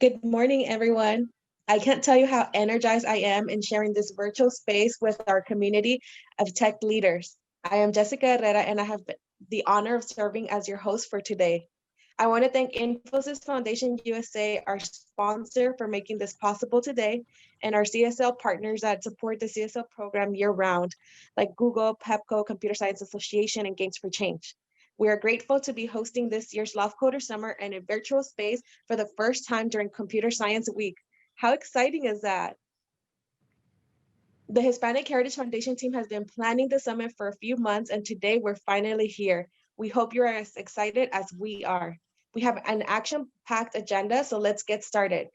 Good morning, everyone. I can't tell you how energized I am in sharing this virtual space with our community of tech leaders. I am Jessica Herrera, and I have the honor of serving as your host for today. I want to thank Infosys Foundation USA, our sponsor, for making this possible today, and our CSL partners that support the CSL program year-round, like Google, PepCo, Computer Science Association, and Games for Change. We are grateful to be hosting this year's LOFT Coder Summer in a virtual space for the first time during Computer Science Week. How exciting is that? The Hispanic Heritage Foundation team has been planning the summit for a few months, and today we're finally here. We hope you're as excited as we are. We have an action-packed agenda, so let's get started.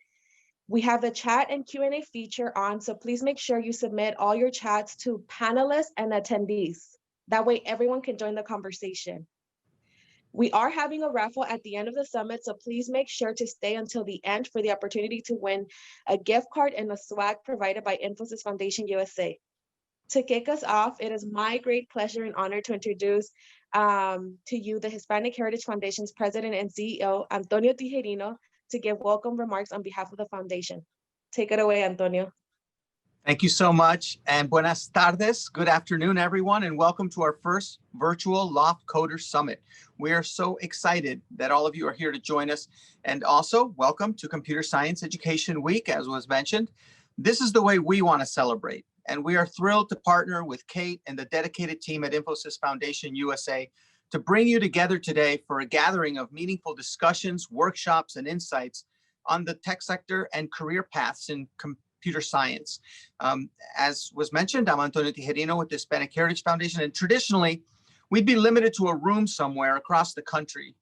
We have the chat and Q&A feature on, so please make sure you submit all your chats to panelists and attendees. That way everyone can join the conversation. We are having a raffle at the end of the summit, so please make sure to stay until the end for the opportunity to win a gift card and a swag provided by Infosys Foundation USA. To kick us off, it is my great pleasure and honor to introduce to you the Hispanic Heritage Foundation's President and CEO, Antonio Tijerino, to give welcome remarks on behalf of the foundation. Take it away, Antonio. Thank you so much, and buenas tardes. Good afternoon, everyone, and welcome to our first virtual LOFT Coder Summit. We are so excited that all of you are here to join us, and also welcome to Computer Science Education Week, as was mentioned. This is the way we want to celebrate, and we are thrilled to partner with Kate and the dedicated team at Infosys Foundation USA to bring you together today for a gathering of meaningful discussions, workshops, and insights on the tech sector and career paths in computer science. As was mentioned, I'm Antonio Tijerino with the Hispanic Heritage Foundation, and traditionally, we'd be limited to a room somewhere across the country.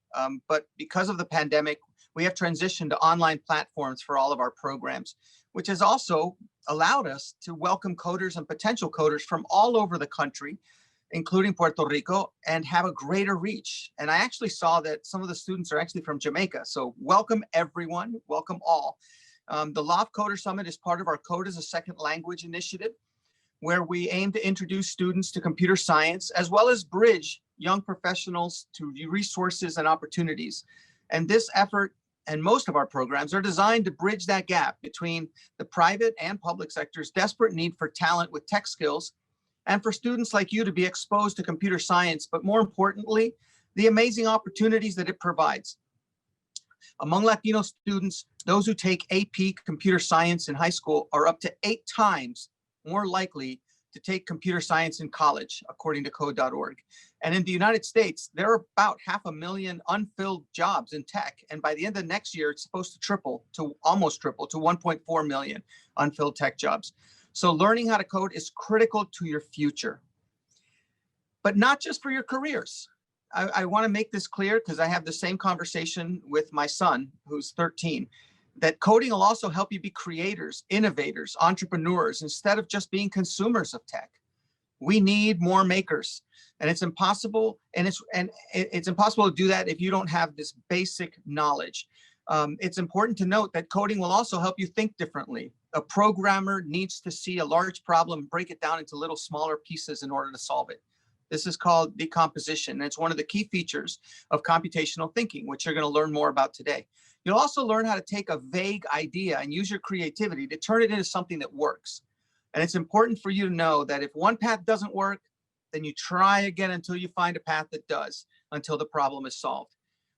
But because of the pandemic, we have transitioned to online platforms for all of our programs, which has also allowed us to welcome coders and potential coders from all over the country, including Puerto Rico, and have a greater reach. And I actually saw that some of the students are actually from Jamaica. So welcome everyone, welcome all. The LOFT Coder Summit is part of our Code as a Second Language initiative, where we aim to introduce students to computer science, as well as bridge young professionals to resources and opportunities. And this effort and most of our programs are designed to bridge that gap between the private and public sector's desperate need for talent with tech skills, and for students like you to be exposed to computer science, but more importantly, the amazing opportunities that it provides. Among Latino students, those who take AP computer science in high school are up to 8 times more likely to take computer science in college, according to code.org. And in the United States, there are about 500,000 unfilled jobs in tech. And by the end of next year, it's supposed to almost triple to 1.4 million unfilled tech jobs. So learning how to code is critical to your future, but not just for your careers. I want to make this clear because I have the same conversation with my son, who's 13, that coding will also help you be creators, innovators, entrepreneurs, instead of just being consumers of tech. We need more makers, and it's impossible. It's impossible to do that if you don't have this basic knowledge. It's important to note that coding will also help you think differently. A programmer needs to see a large problem, break it down into little smaller pieces in order to solve it. This is called decomposition, and it's one of the key features of computational thinking, which you're going to learn more about today. You'll also learn how to take a vague idea and use your creativity to turn it into something that works. And it's important for you to know that if one path doesn't work, then you try again until you find a path that does, until the problem is solved.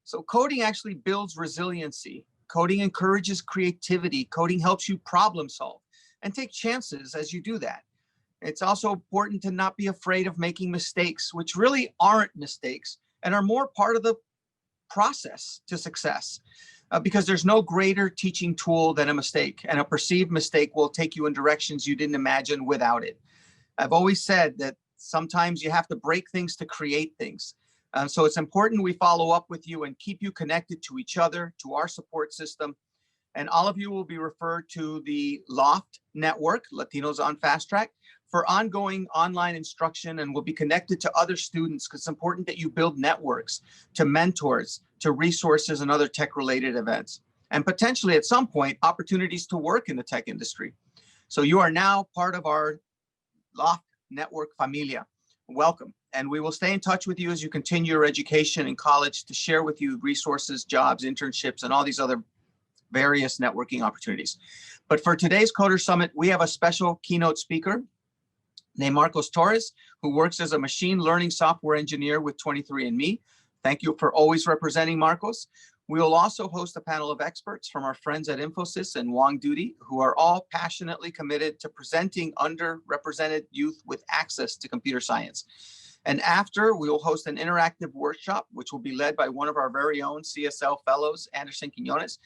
So coding actually builds resiliency. Coding encourages creativity. Coding helps you problem solve and take chances as you do that. It's also important to not be afraid of making mistakes, which really aren't mistakes and are more part of the process to success, because there's no greater teaching tool than a mistake, and a perceived mistake will take you in directions you didn't imagine without it. I've always said that sometimes you have to break things to create things. So it's important we follow up with you and keep you connected to each other, to our support system. And all of you will be referred to the LOFT network, Latinos on Fast Track, for ongoing online instruction, and will be connected to other students, because it's important that you build networks, to mentors, to resources and other tech-related events, and potentially at some point, opportunities to work in the tech industry. So you are now part of our LOFT network familia. Welcome. And we will stay in touch with you as you continue your education in college, to share with you resources, jobs, internships, and all these other various networking opportunities. But for today's Coder Summit, we have a special keynote speaker named Marcos Torres, who works as a machine learning software engineer with 23andMe. Thank you for always representing Marcos. We will also host a panel of experts from our friends at Infosys and Wong Duty, who are all passionately committed to presenting underrepresented youth with access to computer science. And after, we will host an interactive workshop, which will be led by one of our very own CSL fellows, Anderson Quinones,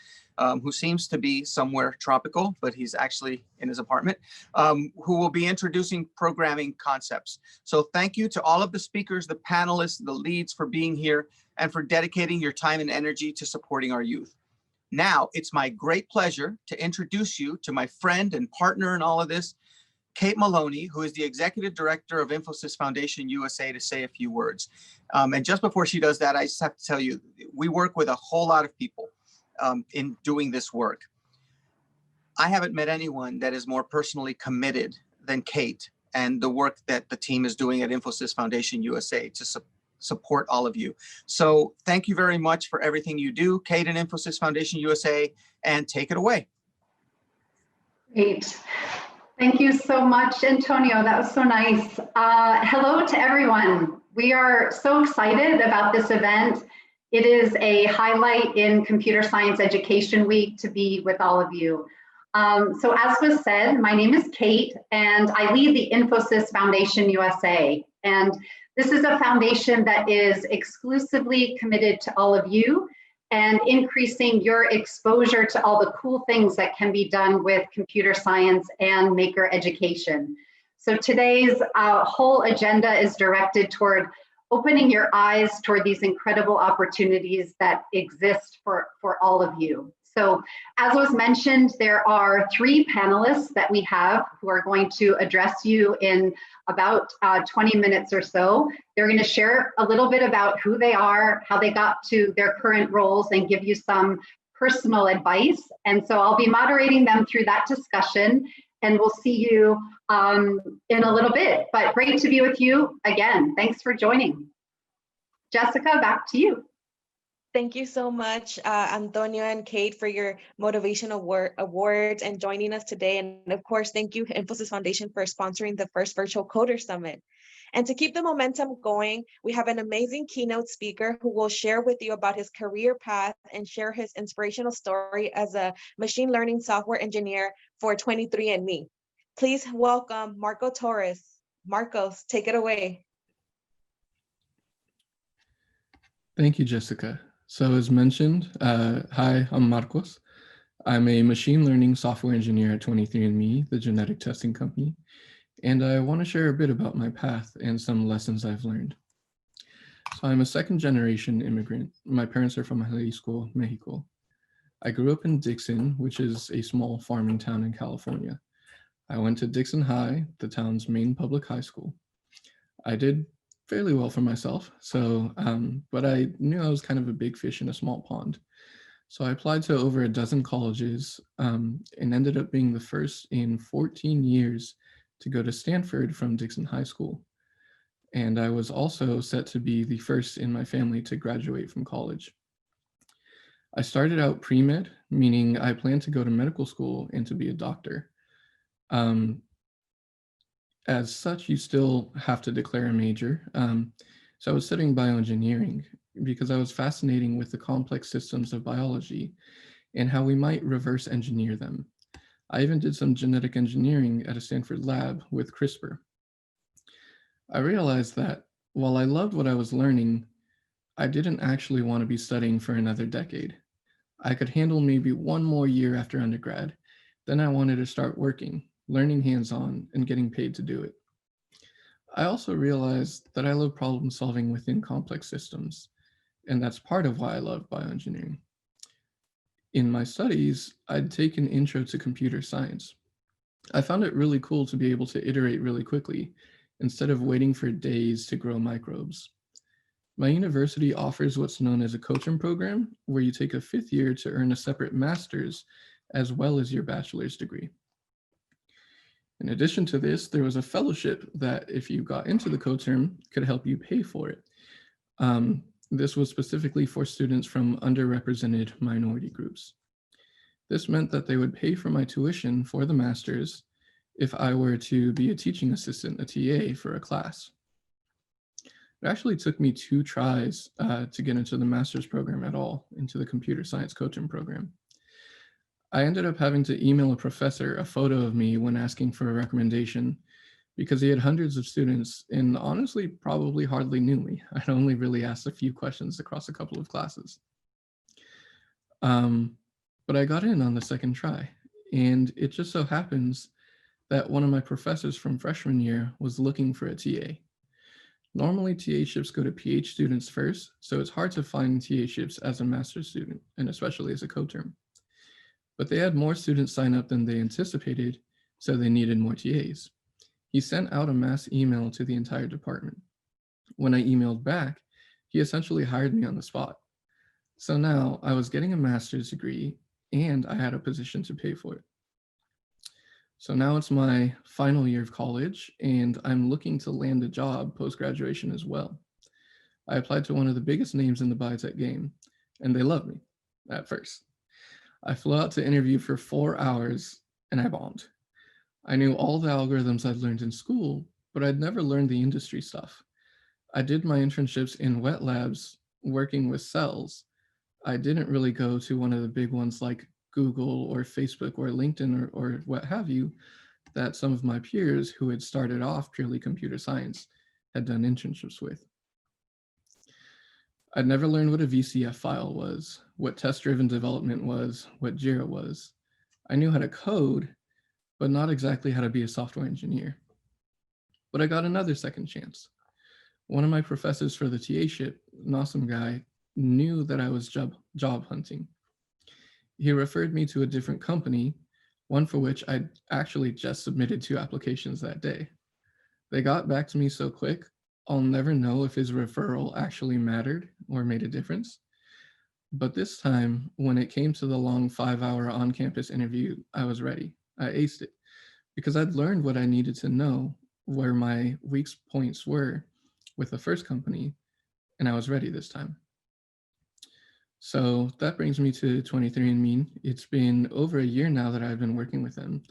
who seems to be somewhere tropical, but he's actually in his apartment, who will be introducing programming concepts. So thank you to all of the speakers, the panelists, the leads for being here, and for dedicating your time and energy to supporting our youth. Now, it's my great pleasure to introduce you to my friend and partner in all of this, Kate Maloney, who is the Executive Director of Infosys Foundation USA, to say a few words. And just before she does that, I just have to tell you, we work with a whole lot of people in doing this work. I haven't met anyone that is more personally committed than Kate and the work that the team is doing at Infosys Foundation USA to support all of you. So thank you very much for everything you do, Kate and Infosys Foundation USA, and take it away. Great. Thank you so much, Antonio. That was so nice. Hello to everyone. We are so excited about this event. It is a highlight in Computer Science Education Week to be with all of you. So as was said, my name is Kate, and I lead the Infosys Foundation USA. And this is a foundation that is exclusively committed to all of you and increasing your exposure to all the cool things that can be done with computer science and maker education. So today's whole agenda is directed toward opening your eyes toward these incredible opportunities that exist for all of you. So as was mentioned, there are 3 panelists that we have who are going to address you in about 20 minutes or so. They're going to share a little bit about who they are, how they got to their current roles, and give you some personal advice. And so I'll be moderating them through that discussion, and we'll see you in a little bit. But great to be with you again. Thanks for joining. Jessica, back to you. Thank you so much, Antonio and Kate, for your motivational awards and joining us today. And of course, thank you, Infosys Foundation, for sponsoring the first Virtual Coder Summit. And to keep the momentum going, we have an amazing keynote speaker who will share with you about his career path and share his inspirational story as a machine learning software engineer for 23andMe. Please welcome Marco Torres. Marcos, take it away. Thank you, Jessica. So as mentioned, hi, I'm Marcos. I'm a machine learning software engineer at 23andMe, the genetic testing company, and I want to share a bit about my path and some lessons I've learned. So I'm a second-generation immigrant. My parents are from Jalisco, Mexico. I grew up in Dixon, which is a small farming town in California. I went to Dixon High, the town's main public high school. I did fairly well for myself, but I knew I was kind of a big fish in a small pond. So I applied to over a dozen colleges and ended up being the first in 14 years to go to Stanford from Dixon High School. And I was also set to be the first in my family to graduate from college. I started out pre-med, meaning I planned to go to medical school and to be a doctor. As such, you still have to declare a major. So I was studying bioengineering because I was fascinated with the complex systems of biology and how we might reverse engineer them. I even did some genetic engineering at a Stanford lab with CRISPR. I realized that while I loved what I was learning, I didn't actually want to be studying for another decade. I could handle maybe one more year after undergrad. Then I wanted to start working, learning hands-on, and getting paid to do it. I also realized that I love problem solving within complex systems, and that's part of why I love bioengineering. In my studies, I'd taken Intro to Computer Science. I found it really cool to be able to iterate really quickly instead of waiting for days to grow microbes. My university offers what's known as a coaching program, where you take a 5th year to earn a separate master's as well as your bachelor's degree. In addition to this, there was a fellowship that if you got into the coterm could help you pay for it. This was specifically for students from underrepresented minority groups. This meant that they would pay for my tuition for the master's if I were to be a teaching assistant, a TA for a class. It actually took me 2 tries to get into the master's program at all, into the computer science coaching program. I ended up having to email a professor a photo of me when asking for a recommendation because he had hundreds of students and honestly probably hardly knew me. I'd only really asked a few questions across a couple of classes. But I got in on the second try, and it just so happens that one of my professors from freshman year was looking for a TA. Normally, TA-ships go to PH students first, so it's hard to find TA-ships as a master's student, and especially as a co-term. But they had more students sign up than they anticipated, so they needed more TAs. He sent out a mass email to the entire department. When I emailed back, he essentially hired me on the spot. So now I was getting a master's degree and I had a position to pay for it. So now it's my final year of college and I'm looking to land a job post-graduation as well. I applied to one of the biggest names in the biotech game and they loved me at first. I flew out to interview for 4 hours and I bombed. I knew all the algorithms I'd learned in school, but I'd never learned the industry stuff. I did my internships in wet labs working with cells. I didn't really go to one of the big ones like Google or Facebook or LinkedIn or what have you, that some of my peers who had started off purely computer science had done internships with. I'd never learned what a VCF file was, what test-driven development was, what Jira was. I knew how to code, but not exactly how to be a software engineer. But I got another second chance. One of my professors for the TA-ship, an awesome guy, knew that I was job hunting. He referred me to a different company, one for which I'd actually just submitted 2 applications that day. They got back to me so quick, I'll never know if his referral actually mattered or made a difference. But this time, when it came to the long 5-hour on-campus interview, I was ready. I aced it because I'd learned what I needed to know, where my weak points were with the first company, and I was ready this time. So that brings me to 23andMe. It's been over a year now that I've been working with them,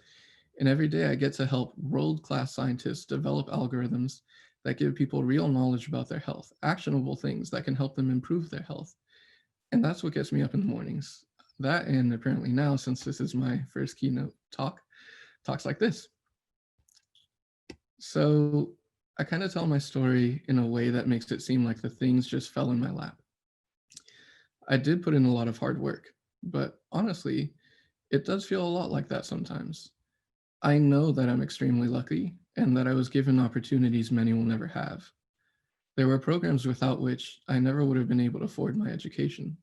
and every day I get to help world-class scientists develop algorithms that give people real knowledge about their health, actionable things that can help them improve their health. And that's what gets me up in the mornings. That, and apparently now, since this is my first keynote talks like this. So I kind of tell my story in a way that makes it seem like the things just fell in my lap. I did put in a lot of hard work, but honestly, it does feel a lot like that sometimes. I know that I'm extremely lucky and that I was given opportunities many will never have. There were programs without which I never would have been able to afford my education.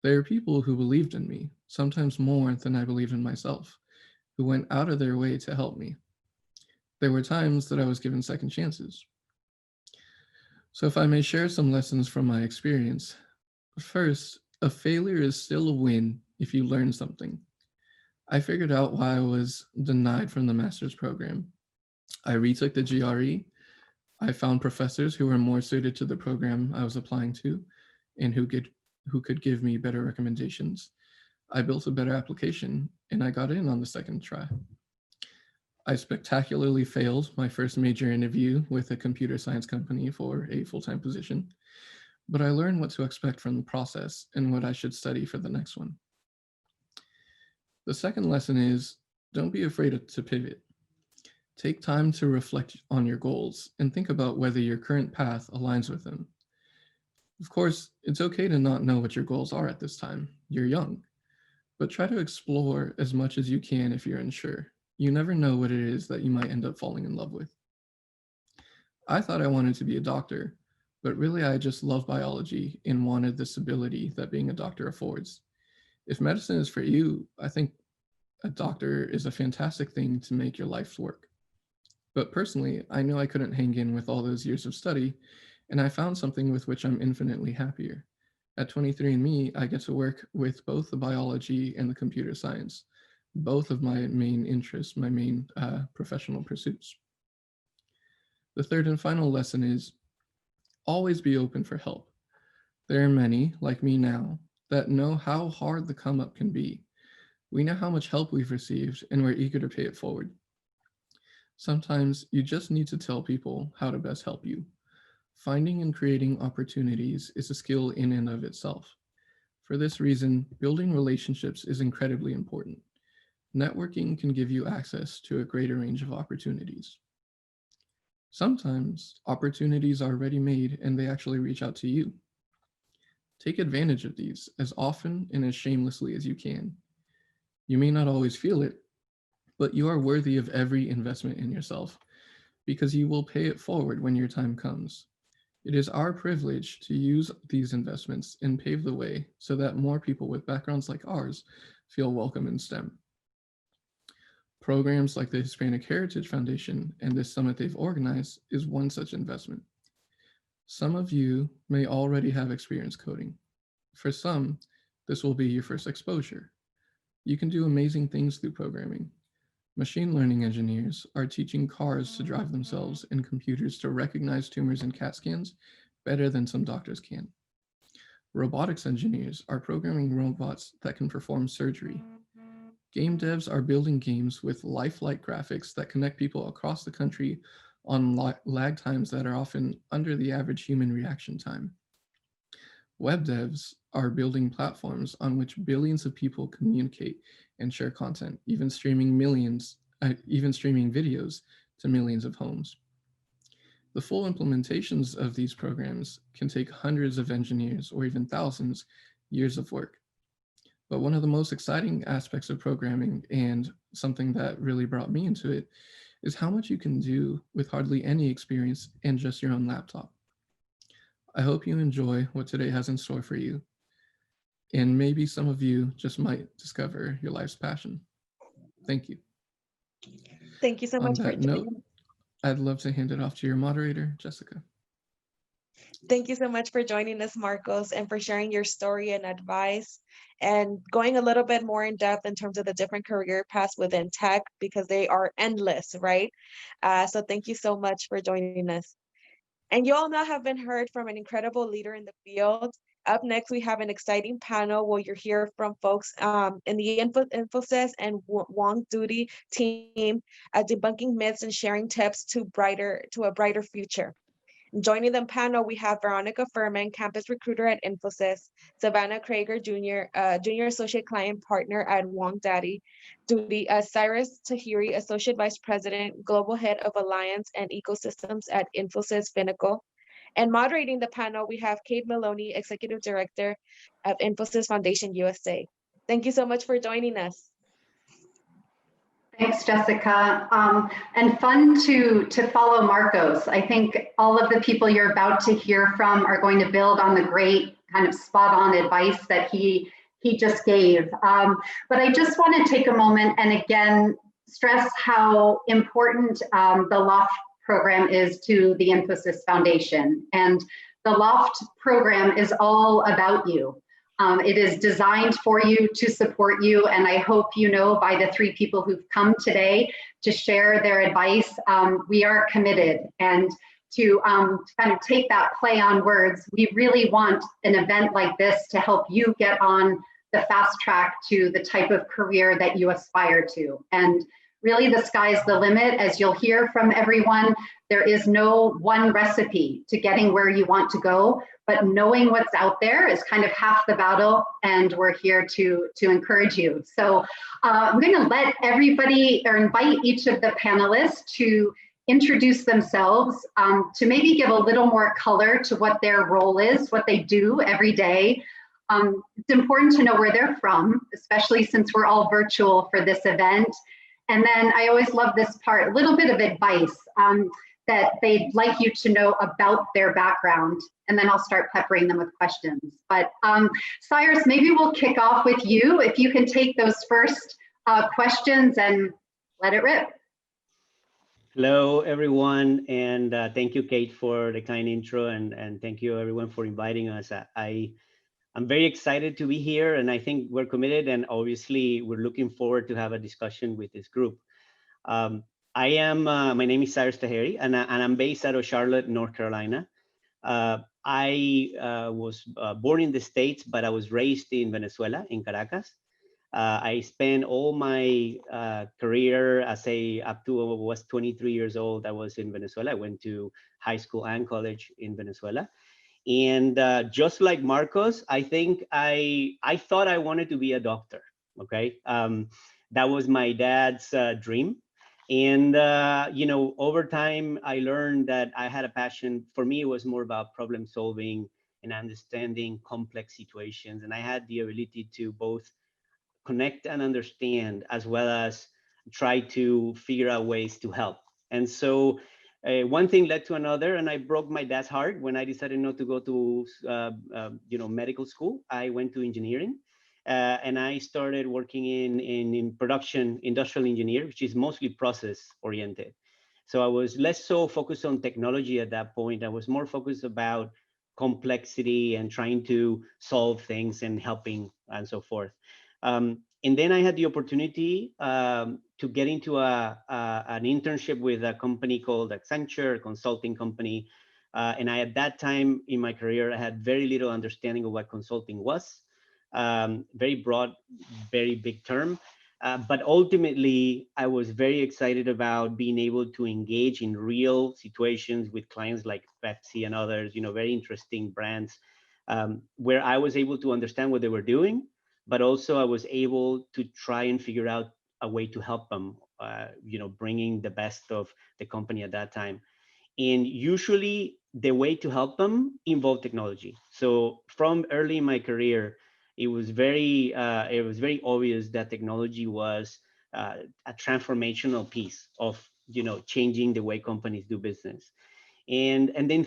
There are people who believed in me, sometimes more than I believed in myself, who went out of their way to help me. There were times that I was given second chances. So if I may share some lessons from my experience, first, a failure is still a win if you learn something. I figured out why I was denied from the master's program. I retook the GRE. I found professors who were more suited to the program I was applying to and who could give me better recommendations. I built a better application and I got in on the second try. I spectacularly failed my first major interview with a computer science company for a full-time position, but I learned what to expect from the process and what I should study for the next one. The second lesson is, don't be afraid to pivot. Take time to reflect on your goals and think about whether your current path aligns with them. Of course, it's okay to not know what your goals are at this time. You're young, but try to explore as much as you can if you're unsure. You never know what it is that you might end up falling in love with. I thought I wanted to be a doctor, but really I just love biology and wanted the stability that being a doctor affords. If medicine is for you, I think a doctor is a fantastic thing to make your life work. But personally, I knew I couldn't hang in with all those years of study, and I found something with which I'm infinitely happier. At 23andMe, I get to work with both the biology and the computer science, both of my main interests, my main professional pursuits. The third and final lesson is always be open for help. There are many, like me now, that know how hard the come up can be. We know how much help we've received, and we're eager to pay it forward. Sometimes you just need to tell people how to best help you. Finding and creating opportunities is a skill in and of itself. For this reason, building relationships is incredibly important. Networking can give you access to a greater range of opportunities. Sometimes opportunities are already made and they actually reach out to you. Take advantage of these as often and as shamelessly as you can. You may not always feel it, but you are worthy of every investment in yourself because you will pay it forward when your time comes. It is our privilege to use these investments and pave the way so that more people with backgrounds like ours feel welcome in STEM. Programs like the Hispanic Heritage Foundation and this summit they've organized is one such investment. Some of you may already have experience coding. For some, this will be your first exposure. You can do amazing things through programming. Machine learning engineers are teaching cars to drive themselves and computers to recognize tumors in CAT scans better than some doctors can. Robotics engineers are programming robots that can perform surgery. Game devs are building games with lifelike graphics that connect people across the country on lag times that are often under the average human reaction time. Web devs are building platforms on which billions of people communicate and share content, even streaming videos to millions of homes. The full implementations of these programs can take hundreds of engineers or even thousands years of work. But one of the most exciting aspects of programming, and something that really brought me into it, is how much you can do with hardly any experience and just your own laptop. I hope you enjoy what today has in store for you, and maybe some of you just might discover your life's passion. Thank you. Thank you so much. On that note, I'd love to hand it off to your moderator, Jessica. Thank you so much for joining us, Marcos, and for sharing your story and advice and going a little bit more in depth in terms of the different career paths within tech, because they are endless, right? So thank you so much for joining us. And you all now have been heard from an incredible leader in the field. Up next, we have an exciting panel where you'll hear from folks in the Infosys and Wong Duty team, debunking myths and sharing tips to a brighter future. Joining the panel, we have Veronica Furman, campus recruiter at Infosys, Savannah Krager, junior associate client partner at Wong Duty, Cyrus Tahiri, associate vice president, global head of alliance and ecosystems at Infosys Pinnacle. And moderating the panel, we have Kate Maloney, executive director of Infosys Foundation USA. Thank you so much for joining us. Thanks, Jessica. And fun to follow Marcos. I think all of the people you're about to hear from are going to build on the great kind of spot on advice that he just gave. But I just want to take a moment and again stress how important the LOFT program is to the Infosys Foundation. And the LOFT program is all about you. It is designed for you, to support you, and I hope you know by the three people who've come today to share their advice, we are committed. And to kind of take that play on words, we really want an event like this to help you get on the fast track to the type of career that you aspire to. And really the sky's the limit, as you'll hear from everyone. There is no one recipe to getting where you want to go, but knowing what's out there is kind of half the battle, and we're here to encourage you. So I'm going to let everybody, or invite each of the panelists to introduce themselves, to maybe give a little more color to what their role is, what they do every day. It's important to know where they're from, especially since we're all virtual for this event. And then I always love this part, a little bit of advice that they'd like you to know about their background, and then I'll start peppering them with questions. But Cyrus, maybe we'll kick off with you, if you can take those first questions and let it rip. Hello, everyone, and thank you, Kate, for the kind intro, and thank you, everyone, for inviting us. I'm very excited to be here, and I think we're committed, and obviously we're looking forward to have a discussion with this group. My name is Cyrus Tahiri, and I'm based out of Charlotte, North Carolina. I was born in the States, but I was raised in Venezuela, in Caracas. I spent all my career up to I was 23 years old. I was in Venezuela. I went to high school and college in Venezuela. And just like Marcos, I think I thought I wanted to be a doctor. Okay, that was my dad's dream. And over time, I learned that I had a passion. For me, it was more about problem solving and understanding complex situations. And I had the ability to both connect and understand, as well as try to figure out ways to help. And so one thing led to another, and I broke my dad's heart when I decided not to go to medical school. I went to engineering, and I started working in production, industrial engineer, which is mostly process oriented. So I was less so focused on technology at that point. I was more focused about complexity and trying to solve things and helping and so forth. And then I had the opportunity to get into an internship with a company called Accenture, a consulting company. And at that time in my career, I had very little understanding of what consulting was. Very broad, very big term. But ultimately, I was very excited about being able to engage in real situations with clients like Pepsi and others, very interesting brands, where I was able to understand what they were doing, but also I was able to try and figure out a way to help them, bringing the best of the company at that time. And usually the way to help them involved technology. So from early in my career, it was very obvious that technology was a transformational piece of changing the way companies do business. And then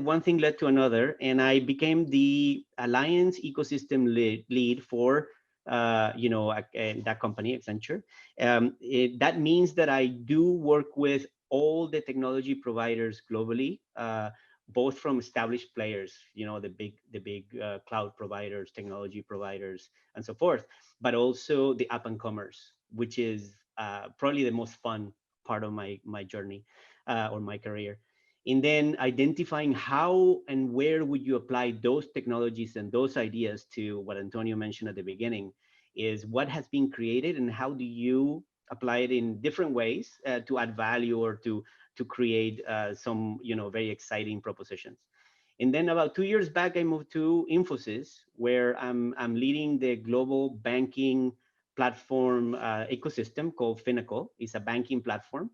one thing led to another, and I became the alliance ecosystem lead for that company, Accenture. That means that I do work with all the technology providers globally, both from established players, the big cloud providers, technology providers, and so forth, but also the up and comers, which is probably the most fun part of my journey or my career. And then identifying how and where would you apply those technologies and those ideas to what Antonio mentioned at the beginning is what has been created and how do you apply it in different ways to add value or to create some very exciting propositions. And then about 2 years back, I moved to Infosys, where I'm leading the global banking platform ecosystem called Finacle. It's a banking platform.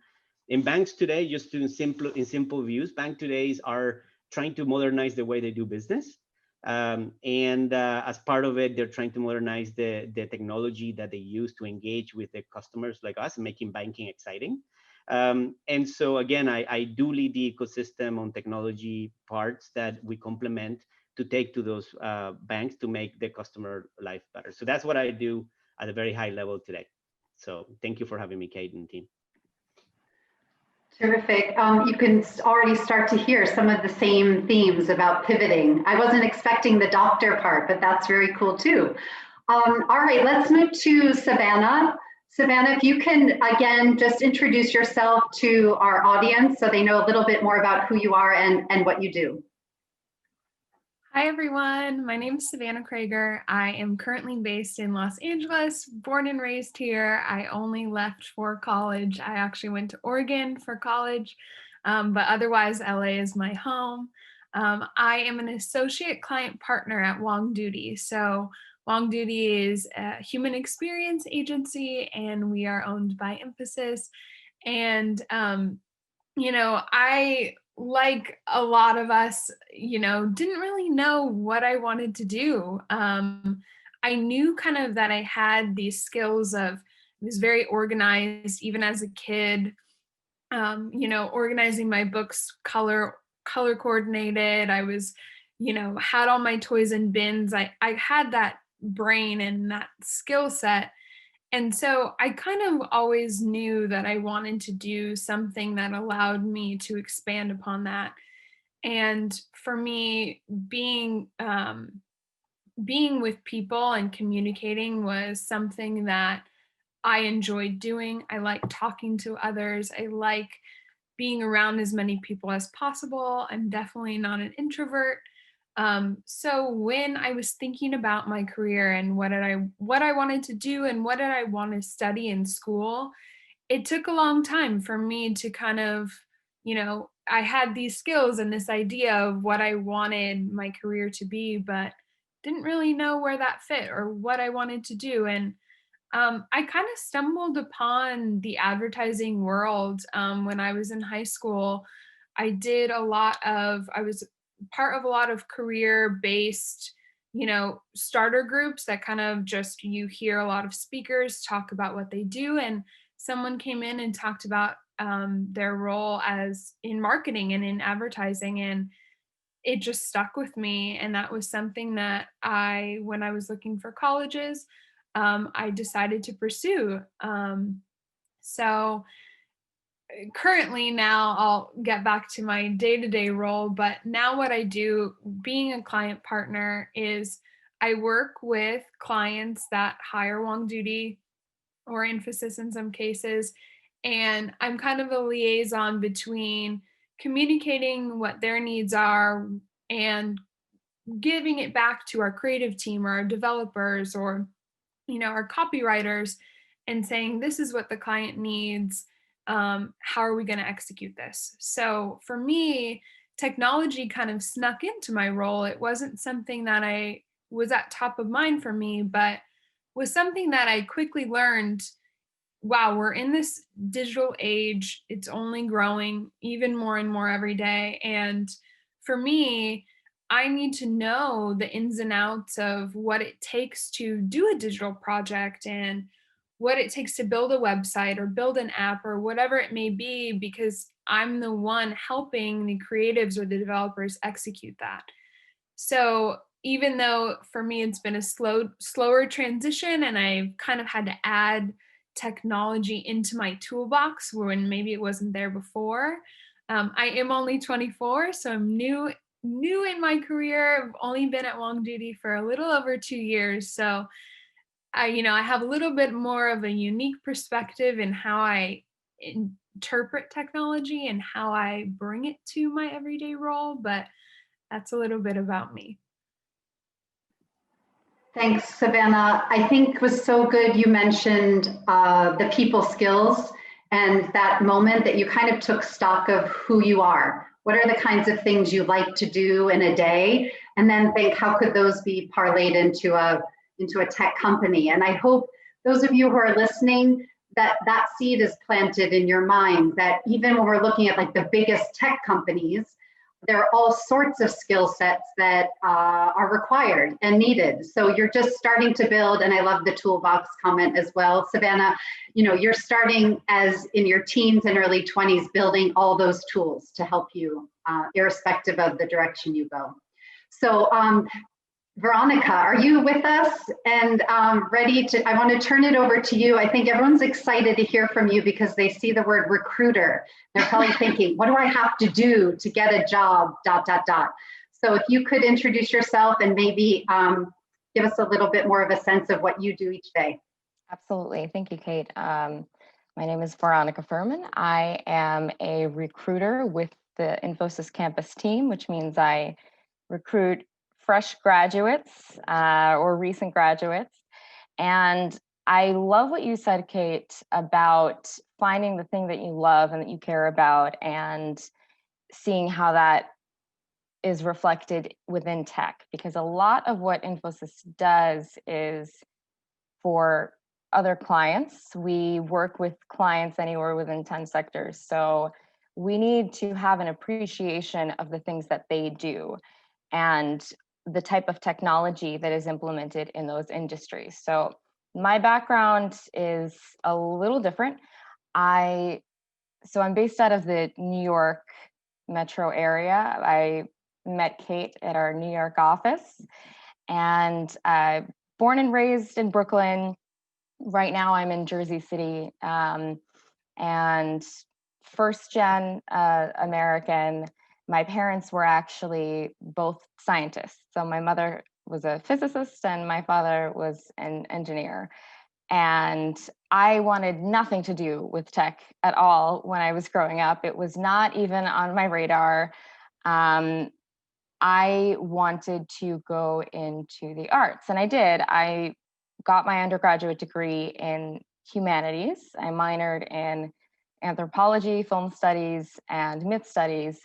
In banks today, just in simple views, bank today are trying to modernize the way they do business. And as part of it, they're trying to modernize the technology that they use to engage with their customers like us, making banking exciting. And so again, I do lead the ecosystem on technology parts that we complement to take to those banks to make the customer life better. So that's what I do at a very high level today. So thank you for having me, Kate and team. Terrific. You can already start to hear some of the same themes about pivoting. I wasn't expecting the doctor part, but that's very cool too. All right, let's move to Savannah. Savannah, if you can, again, just introduce yourself to our audience so they know a little bit more about who you are and what you do. Hi, everyone. My name is Savannah Krager. I am currently based in Los Angeles, born and raised here. I only left for college. I actually went to Oregon for college, but otherwise LA is my home. I am an associate client partner at Wong Duty. So Wong Duty is a human experience agency, and we are owned by Infosys. And, I, like a lot of us, didn't really know what I wanted to do. I knew kind of that I had these skills of, I was very organized, even as a kid, organizing my books, color coordinated. I was, had all my toys in bins. I had that brain and that skill set. And so I kind of always knew that I wanted to do something that allowed me to expand upon that. And for me, being with people and communicating was something that I enjoyed doing. I like talking to others. I like being around as many people as possible. I'm definitely not an introvert. So when I was thinking about my career and what I wanted to do and what did I want to study in school, it took a long time for me to kind of, I had these skills and this idea of what I wanted my career to be, but didn't really know where that fit or what I wanted to do. And I kind of stumbled upon the advertising world when I was in high school. I was part of a lot of career-based, starter groups that kind of just, you hear a lot of speakers talk about what they do. And someone came in and talked about their role as in marketing and in advertising. And it just stuck with me. And that was something that when I was looking for colleges, I decided to pursue. So currently now I'll get back to my day-to-day role, but now what I do being a client partner is I work with clients that hire Wong Duty or Infosys in some cases. And I'm kind of a liaison between communicating what their needs are and giving it back to our creative team or our developers or our copywriters and saying, this is what the client needs. How are we going to execute this? So for me, technology kind of snuck into my role. It wasn't something that I was at top of mind for me, but was something that I quickly learned. Wow, we're in this digital age. It's only growing even more and more every day. And for me, I need to know the ins and outs of what it takes to do a digital project and what it takes to build a website or build an app or whatever it may be, because I'm the one helping the creatives or the developers execute that. So even though for me it's been a slower transition and I've kind of had to add technology into my toolbox when maybe it wasn't there before. I am only 24, so I'm new in my career. I've only been at Wong Duty for a little over 2 years. So I have a little bit more of a unique perspective in how I interpret technology and how I bring it to my everyday role, but that's a little bit about me. Thanks, Savannah. I think it was so good you mentioned the people skills and that moment that you kind of took stock of who you are. What are the kinds of things you like to do in a day? And then think, how could those be parlayed into a tech company? And I hope those of you who are listening, that seed is planted in your mind, that even when we're looking at like the biggest tech companies, there are all sorts of skill sets that are required and needed. So you're just starting to build, and I love the toolbox comment as well. Savannah, you're starting as in your teens and early 20s, building all those tools to help you, irrespective of the direction you go. So Veronica, are you with us and ready to, I want to turn it over to you. I think everyone's excited to hear from you because they see the word recruiter. They're probably thinking, what do I have to do to get a job, ... So if you could introduce yourself and maybe give us a little bit more of a sense of what you do each day. Absolutely. Thank you, Kate. My name is Veronica Furman. I am a recruiter with the Infosys campus team, which means I recruit fresh graduates or recent graduates. And I love what you said, Kate, about finding the thing that you love and that you care about and seeing how that is reflected within tech. Because a lot of what Infosys does is for other clients. We work with clients anywhere within 10 sectors. So we need to have an appreciation of the things that they do and the type of technology that is implemented in those industries. So my background is a little different. I'm based out of the New York metro area. I met Kate at our New York office, and born and raised in Brooklyn. Right now I'm in Jersey City, and first gen American. My parents were actually both scientists. So my mother was a physicist and my father was an engineer. And I wanted nothing to do with tech at all when I was growing up. It was not even on my radar. I wanted to go into the arts, and I did. I got my undergraduate degree in humanities. I minored in anthropology, film studies, and myth studies.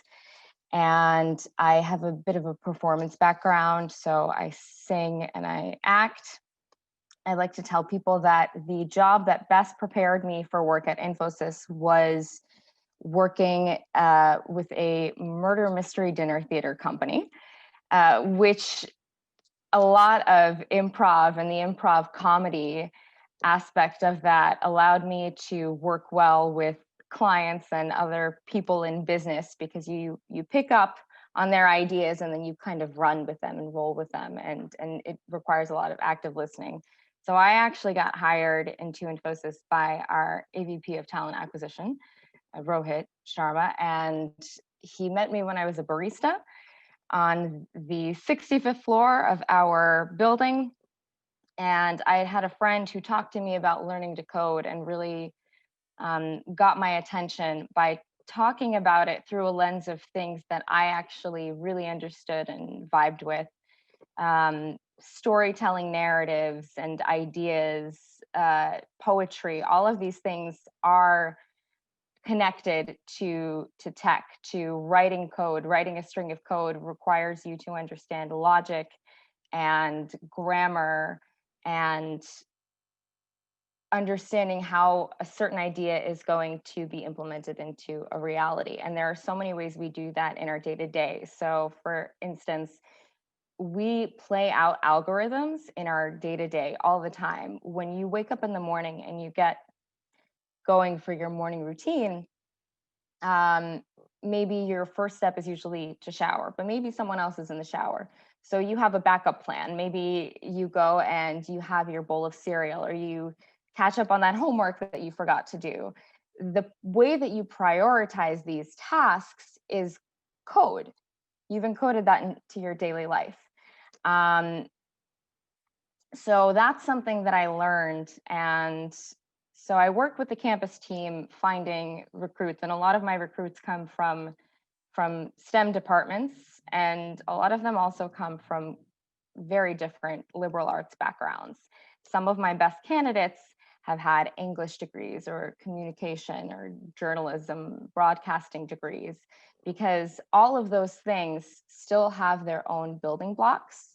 And I have a bit of a performance background, so I sing and I act. I like to tell people that the job that best prepared me for work at Infosys was working with a murder mystery dinner theater company, which a lot of improv and the improv comedy aspect of that allowed me to work well with clients and other people in business, because you pick up on their ideas and then you kind of run with them and roll with them, and it requires a lot of active listening. So I actually got hired into Infosys by our AVP of talent acquisition, Rohit Sharma, and he met me when I was a barista on the 65th floor of our building. And I had a friend who talked to me about learning to code and really got my attention by talking about it through a lens of things that I actually really understood and vibed with. Storytelling, narratives and ideas, poetry, all of these things are connected to tech, to writing code. Writing a string of code requires you to understand logic and grammar and understanding how a certain idea is going to be implemented into a reality. And there are so many ways we do that in our day-to-day. So for instance, we play out algorithms in our day-to-day all the time. When you wake up in the morning and you get going for your morning routine, maybe your first step is usually to shower, but maybe someone else is in the shower. So you have a backup plan. Maybe you go and you have your bowl of cereal, or you catch up on that homework that you forgot to do. The way that you prioritize these tasks is code. You've encoded that into your daily life. So that's something that I learned. And so I work with the campus team finding recruits, and a lot of my recruits come from STEM departments, and a lot of them also come from very different liberal arts backgrounds. Some of my best candidates have had English degrees or communication or journalism, broadcasting degrees, because all of those things still have their own building blocks.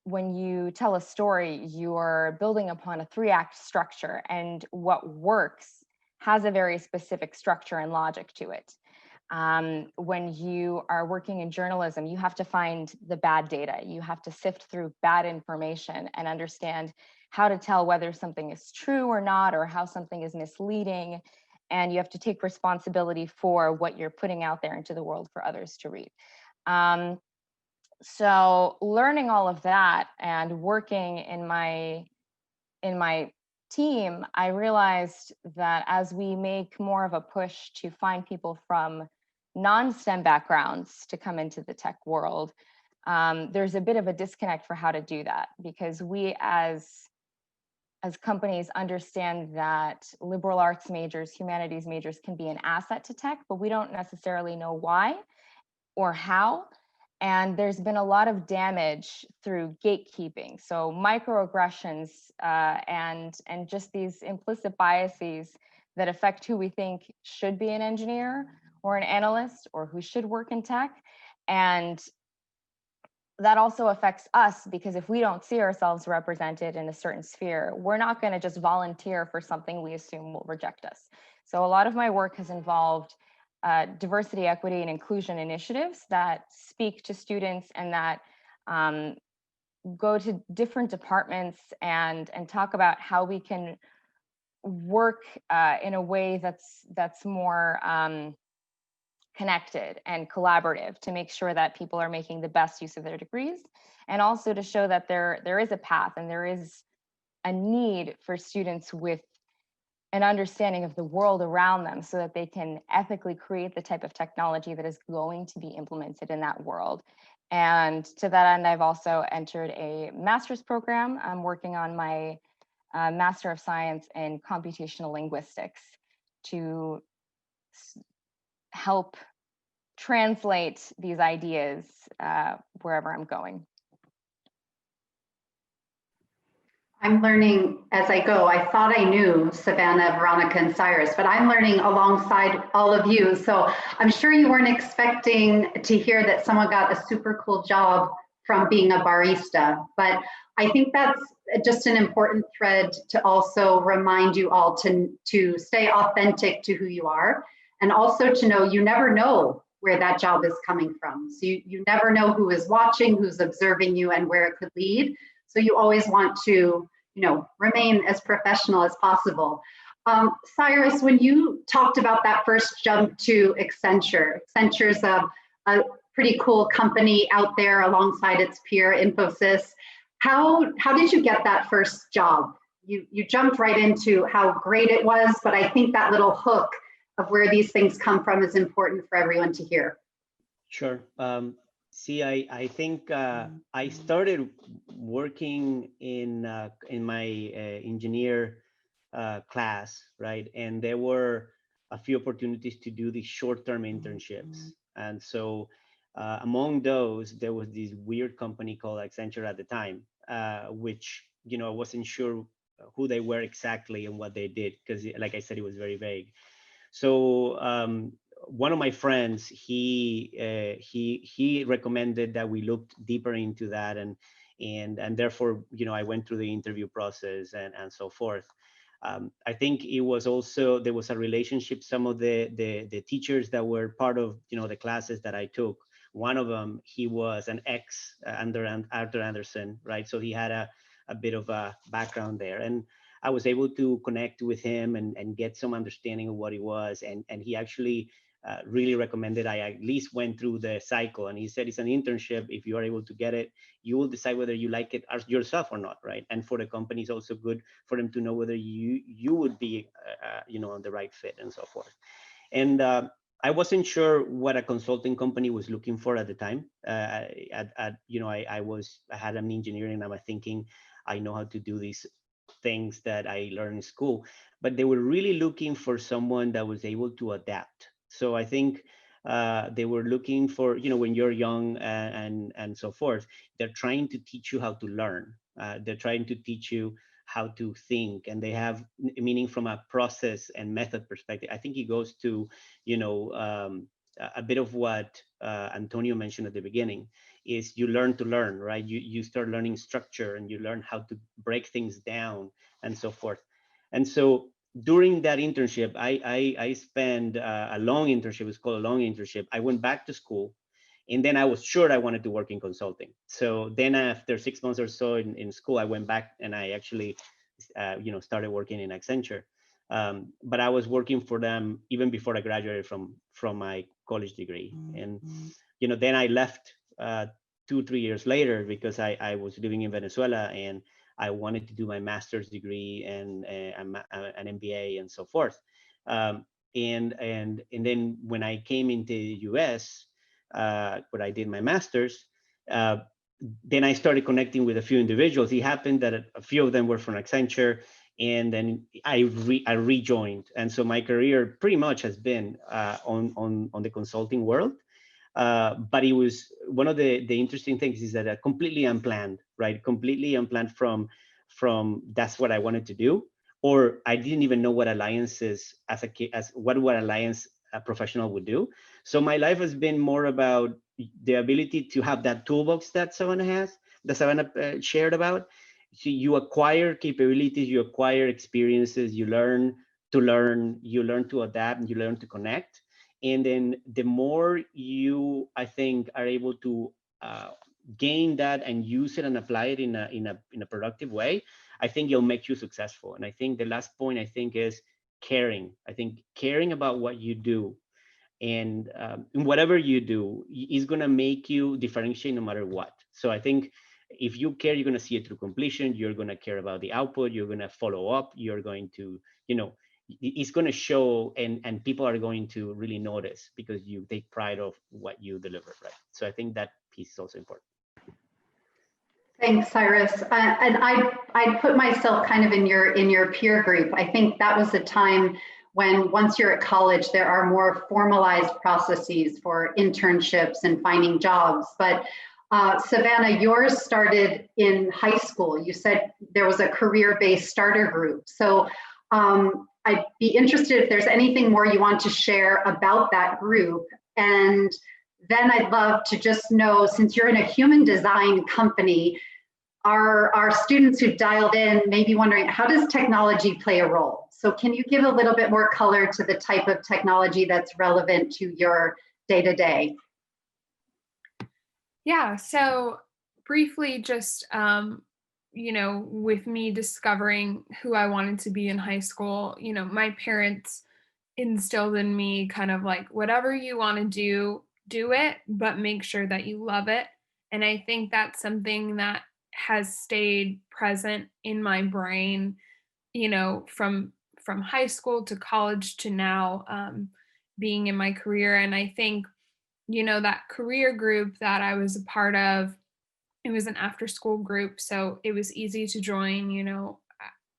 When you tell a story, you're building upon a 3-act structure, and what works has a very specific structure and logic to it. When you are working in journalism, you have to find the bad data. You have to sift through bad information and understand how to tell whether something is true or not, or how something is misleading. And you have to take responsibility for what you're putting out there into the world for others to read. So learning all of that and working in my team, I realized that as we make more of a push to find people from non-STEM backgrounds to come into the tech world, there's a bit of a disconnect for how to do that, because we as companies understand that liberal arts majors, humanities majors can be an asset to tech, but we don't necessarily know why or how. And there's been a lot of damage through gatekeeping. So microaggressions and just these implicit biases that affect who we think should be an engineer or an analyst, or who should work in tech. And that also affects us, because if we don't see ourselves represented in a certain sphere, we're not going to just volunteer for something we assume will reject us. So a lot of my work has involved diversity, equity, and inclusion initiatives that speak to students and that go to different departments and talk about how we can work in a way that's more connected and collaborative, to make sure that people are making the best use of their degrees, and also to show that there is a path and there is a need for students with an understanding of the world around them, so that they can ethically create the type of technology that is going to be implemented in that world. And to that end, I've also entered a master's program. I'm working on my Master of Science in Computational Linguistics to help translate these ideas wherever I'm going. I'm learning as I go. I thought I knew Savannah, Veronica, and Cyrus, but I'm learning alongside all of you. So I'm sure you weren't expecting to hear that someone got a super cool job from being a barista, but I think that's just an important thread to also remind you all to stay authentic to who you are, and also to know you never know where that job is coming from. So you never know who is watching, who's observing you, and where it could lead. So you always want to, remain as professional as possible. Cyrus, when you talked about that first jump to Accenture, Accenture's a pretty cool company out there alongside its peer Infosys. How did you get that first job? You jumped right into how great it was, but I think that little hook of where these things come from is important for everyone to hear. Sure. See, I think I started working in my engineer class, right? And there were a few opportunities to do these short-term internships. And so among those, there was this weird company called Accenture at the time, which, I wasn't sure who they were exactly and what they did, because like I said, it was very vague. So one of my friends, he recommended that we looked deeper into that, and therefore, I went through the interview process and so forth. I think it was also, there was a relationship. Some of the teachers that were part of, the classes that I took, one of them, he was an ex under Arthur Andersen, right? So he had a bit of a background there, and I was able to connect with him and get some understanding of what it was. And he actually really recommended I at least went through the cycle. And he said, it's an internship. If you are able to get it, you will decide whether you like it yourself or not, right? And for the company, it's also good for them to know whether you would be, on the right fit and so forth. And I wasn't sure what a consulting company was looking for at the time. I had an engineering, and I'm thinking, I know how to do these things that I learned in school, but they were really looking for someone that was able to adapt. So I think they were looking for, when you're young and so forth, they're trying to teach you how to learn. They're trying to teach you how to think, and they have meaning from a process and method perspective. I think it goes to, a bit of what Antonio mentioned at the beginning, is you learn to learn, right? You start learning structure, and you learn how to break things down and so forth. And so during that internship, I spent a long internship. It's called a long internship. I went back to school, and then I was sure I wanted to work in consulting. So then after 6 months or so in school, I went back and I actually, started working in Accenture. But I was working for them even before I graduated from my college degree. And, then I left 2-3 years later because I was living in Venezuela, and I wanted to do my master's degree and an MBA and so forth. And then when I came into the US, where I did my master's, then I started connecting with a few individuals. It happened that a few of them were from Accenture, and then I rejoined. And so my career pretty much has been on the consulting world. But it was one of the interesting things is that completely unplanned, right? Completely unplanned from that's what I wanted to do, or I didn't even know what alliances what alliance a professional would do. So my life has been more about the ability to have that toolbox that Savannah shared about. So you acquire capabilities, you acquire experiences, you learn to learn, you learn to adapt, and you learn to connect. And then the more you, I think, are able to gain that and use it and apply it in a productive way, I think it'll make you successful. And I think the last point, I think, is caring. I think caring about what you do, and whatever you do is going to make you differentiate no matter what. So I think if you care, you're going to see it through completion. You're going to care about the output. You're going to follow up. You're going to, it's going to show, and people are going to really notice because you take pride of what you deliver, right? So I think that piece is also important. Thanks, Cyrus. And I put myself kind of in your peer group. I think that was a time when once you're at college, there are more formalized processes for internships and finding jobs. But Savannah, yours started in high school. You said there was a career-based starter group. So I'd be interested if there's anything more you want to share about that group. And then I'd love to just know, since you're in a human design company, our students who dialed in may be wondering, how does technology play a role? So can you give a little bit more color to the type of technology that's relevant to your day-to-day? Yeah, so briefly, just, you know, with me discovering who I wanted to be in high school, you know, my parents instilled in me kind of like, whatever you want to do it, but make sure that you love it. And I think that's something that has stayed present in my brain, you know, from high school to college to now, being in my career. And I think, you know, that career group that I was a part of, it was an after school group, so it was easy to join. You know,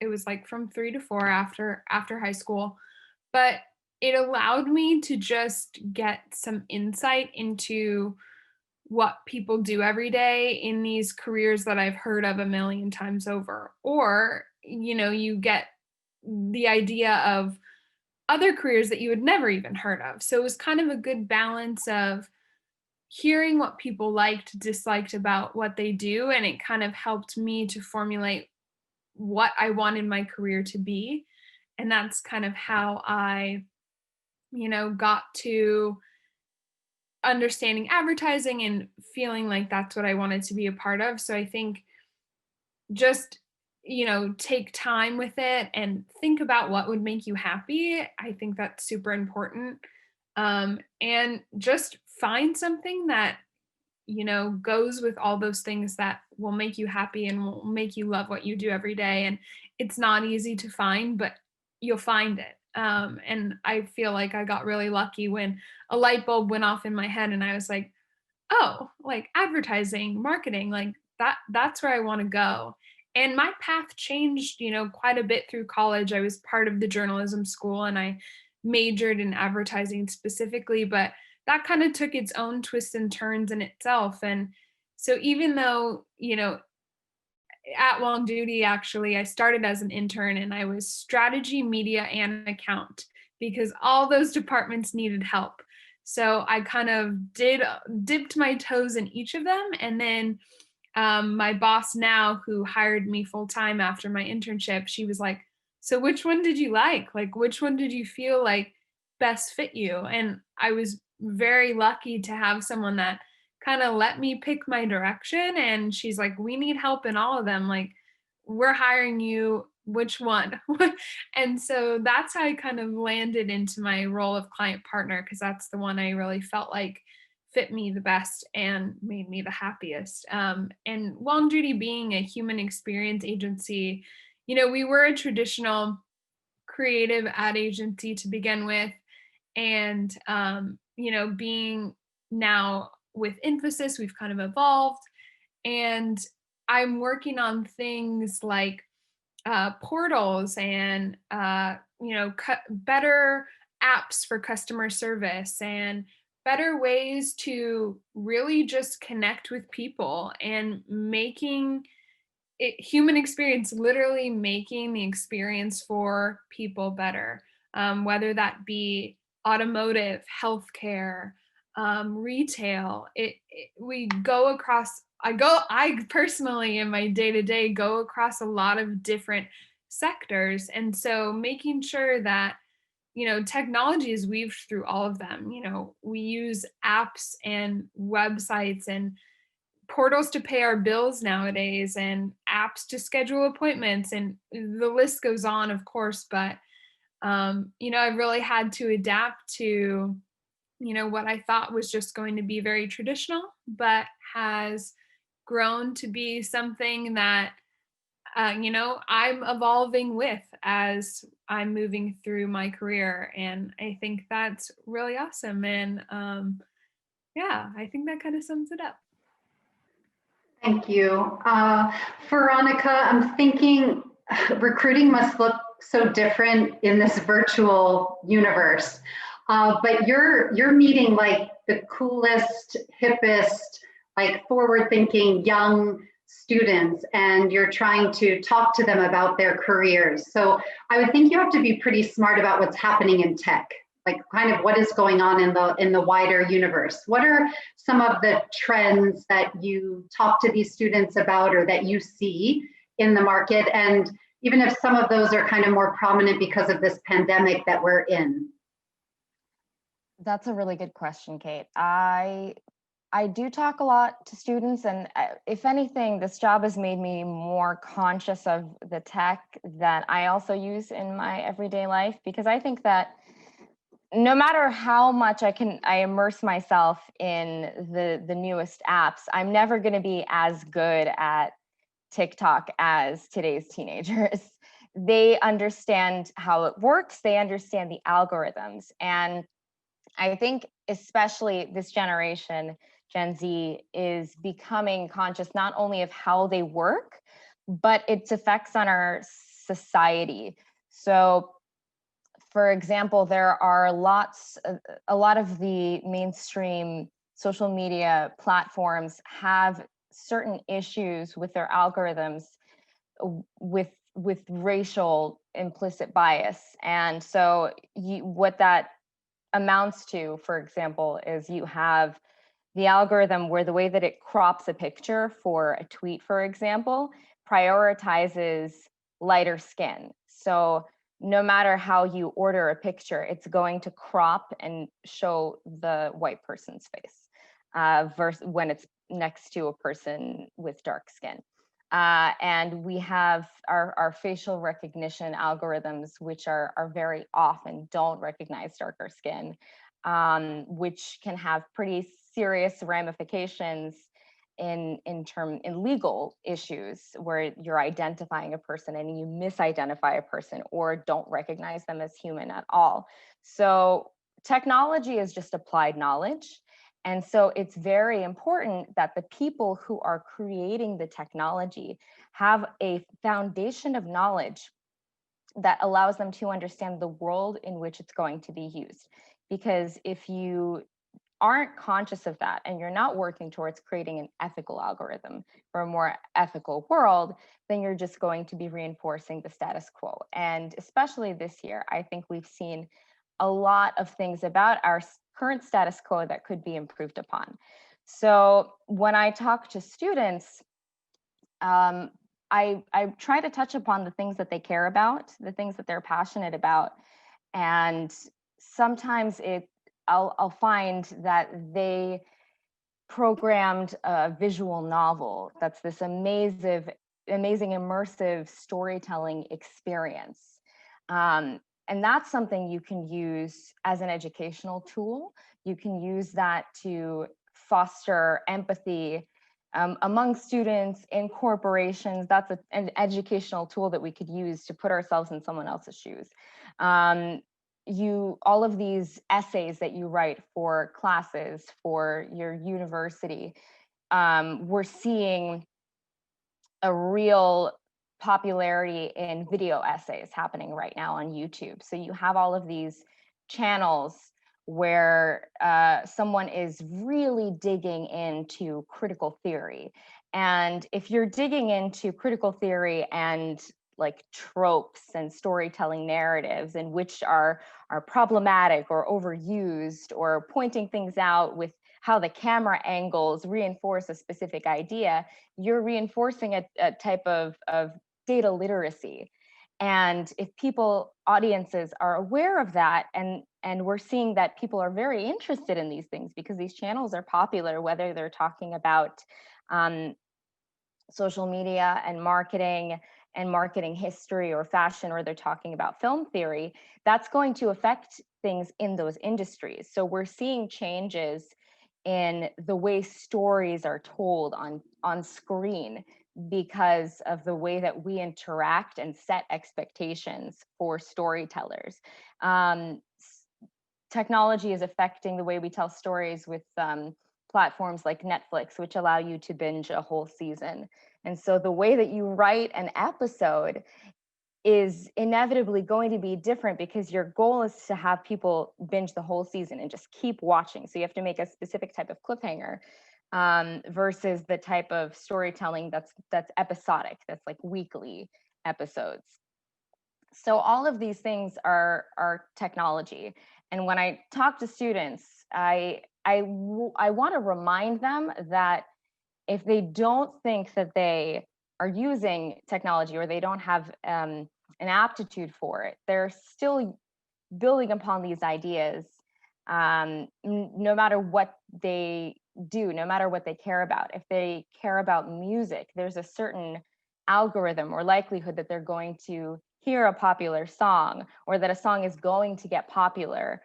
it was like from 3 to 4 after high school, but it allowed me to just get some insight into what people do every day in these careers that I've heard of a million times over. Or, you know, you get the idea of other careers that you had never even heard of. So it was kind of a good balance of hearing what people liked, disliked about what they do. And it kind of helped me to formulate what I wanted my career to be. And that's kind of how I, you know, got to understanding advertising and feeling like that's what I wanted to be a part of. So I think just, you know, take time with it and think about what would make you happy. I think that's super important. And just find something that, you know, goes with all those things that will make you happy and will make you love what you do every day. And it's not easy to find, but you'll find it. And I feel like I got really lucky when a light bulb went off in my head and I was like, oh, like advertising, marketing, like that's where I want to go. And my path changed, you know, quite a bit through college. I was part of the journalism school and I majored in advertising specifically, but that kind of took its own twists and turns in itself. And so even though, you know, at Long Duty, actually, I started as an intern and I was strategy, media, and account because all those departments needed help. So I kind of dipped my toes in each of them. And then my boss now, who hired me full time after my internship, she was like, so which one did you like? Like, which one did you feel like best fit you? And I was very lucky to have someone that kind of let me pick my direction. And she's like, we need help in all of them. Like, we're hiring you, which one? And so that's how I kind of landed into my role of client partner, because that's the one I really felt like fit me the best and made me the happiest. And Long Duty being a human experience agency, you know, we were a traditional creative ad agency to begin with. And, you know, being now with Infosys, we've kind of evolved. And I'm working on things like portals and, you know, better apps for customer service and better ways to really just connect with people and making it human experience, literally making the experience for people better, whether that be automotive, healthcare, retail. We go across, I personally in my day-to-day go across a lot of different sectors. And so making sure that, you know, technology is weaved through all of them. You know, we use apps and websites and portals to pay our bills nowadays and apps to schedule appointments, and the list goes on, of course. But you know, I really had to adapt to, you know, what I thought was just going to be very traditional, but has grown to be something that, you know, I'm evolving with as I'm moving through my career. And I think that's really awesome. And yeah, I think that kind of sums it up. Thank you. Veronica, I'm thinking recruiting must look so different in this virtual universe. But you're meeting like the coolest, hippest, like forward-thinking young students, and you're trying to talk to them about their careers. So I would think you have to be pretty smart about what's happening in tech, like kind of what is going on in the wider universe. What are some of the trends that you talk to these students about or that you see in the market? And even if some of those are kind of more prominent because of this pandemic that we're in. That's a really good question, Kate. I do talk a lot to students, and if anything, this job has made me more conscious of the tech that I also use in my everyday life, because I think that no matter how much I immerse myself in the newest apps, I'm never going to be as good at TikTok as today's teenagers. They understand how it works, they understand the algorithms, and I think especially this generation, Gen Z, is becoming conscious not only of how they work, but its effects on our society. So, for example, there are a lot of the mainstream social media platforms have certain issues with their algorithms with racial implicit bias. And so what that amounts to, for example, is you have the algorithm where the way that it crops a picture for a tweet, for example, prioritizes lighter skin. So no matter how you order a picture, it's going to crop and show the white person's face versus when it's next to a person with dark skin. And we have our facial recognition algorithms, which are very off and don't recognize darker skin, which can have pretty serious ramifications in legal issues where you're identifying a person and you misidentify a person or don't recognize them as human at all. So technology is just applied knowledge. And so it's very important that the people who are creating the technology have a foundation of knowledge that allows them to understand the world in which it's going to be used. Because if you aren't conscious of that and you're not working towards creating an ethical algorithm for a more ethical world, then you're just going to be reinforcing the status quo. And especially this year, I think we've seen a lot of things about our current status quo that could be improved upon. So when I talk to students, I try to touch upon the things that they care about, the things that they're passionate about. And sometimes I'll find that they programmed a visual novel that's this amazing immersive storytelling experience. And that's something you can use as an educational tool. You can use that to foster empathy among students, in corporations. That's an educational tool that we could use to put ourselves in someone else's shoes. All of these essays that you write for classes, for your university, we're seeing a real popularity in video essays happening right now on YouTube. So you have all of these channels where someone is really digging into critical theory. And if you're digging into critical theory and like tropes and storytelling narratives and which are problematic or overused, or pointing things out with how the camera angles reinforce a specific idea, you're reinforcing a type of data literacy. And if audiences are aware of that, and we're seeing that people are very interested in these things because these channels are popular, whether they're talking about social media and marketing history or fashion, or they're talking about film theory, that's going to affect things in those industries. So we're seeing changes in the way stories are told on screen because of the way that we interact and set expectations for storytellers. Technology is affecting the way we tell stories with platforms like Netflix, which allow you to binge a whole season. And so the way that you write an episode is inevitably going to be different because your goal is to have people binge the whole season and just keep watching. So you have to make a specific type of cliffhanger versus the type of storytelling that's episodic, that's like weekly episodes. So all of these things are technology. And when I talk to students, I want to remind them that if they don't think that they are using technology or they don't have an aptitude for it, they're still building upon these ideas, no matter what they do, no matter what they care about. If they care about music, there's a certain algorithm or likelihood that they're going to hear a popular song, or that a song is going to get popular,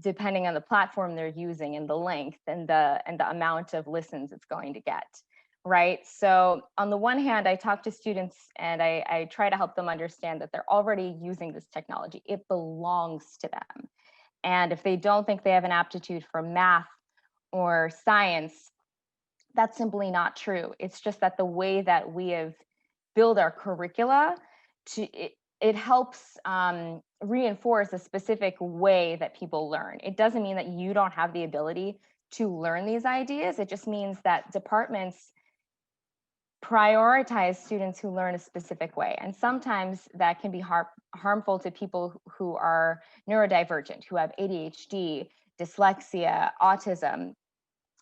depending on the platform they're using and the length and the amount of listens it's going to get, right? So on the one hand, I talk to students and I try to help them understand that they're already using this technology. It belongs to them. And if they don't think they have an aptitude for math or science, that's simply not true. It's just that the way that we have built our curricula, it helps reinforce a specific way that people learn. It doesn't mean that you don't have the ability to learn these ideas. It just means that departments prioritize students who learn a specific way. And sometimes that can be harmful to people who are neurodivergent, who have ADHD, dyslexia, autism.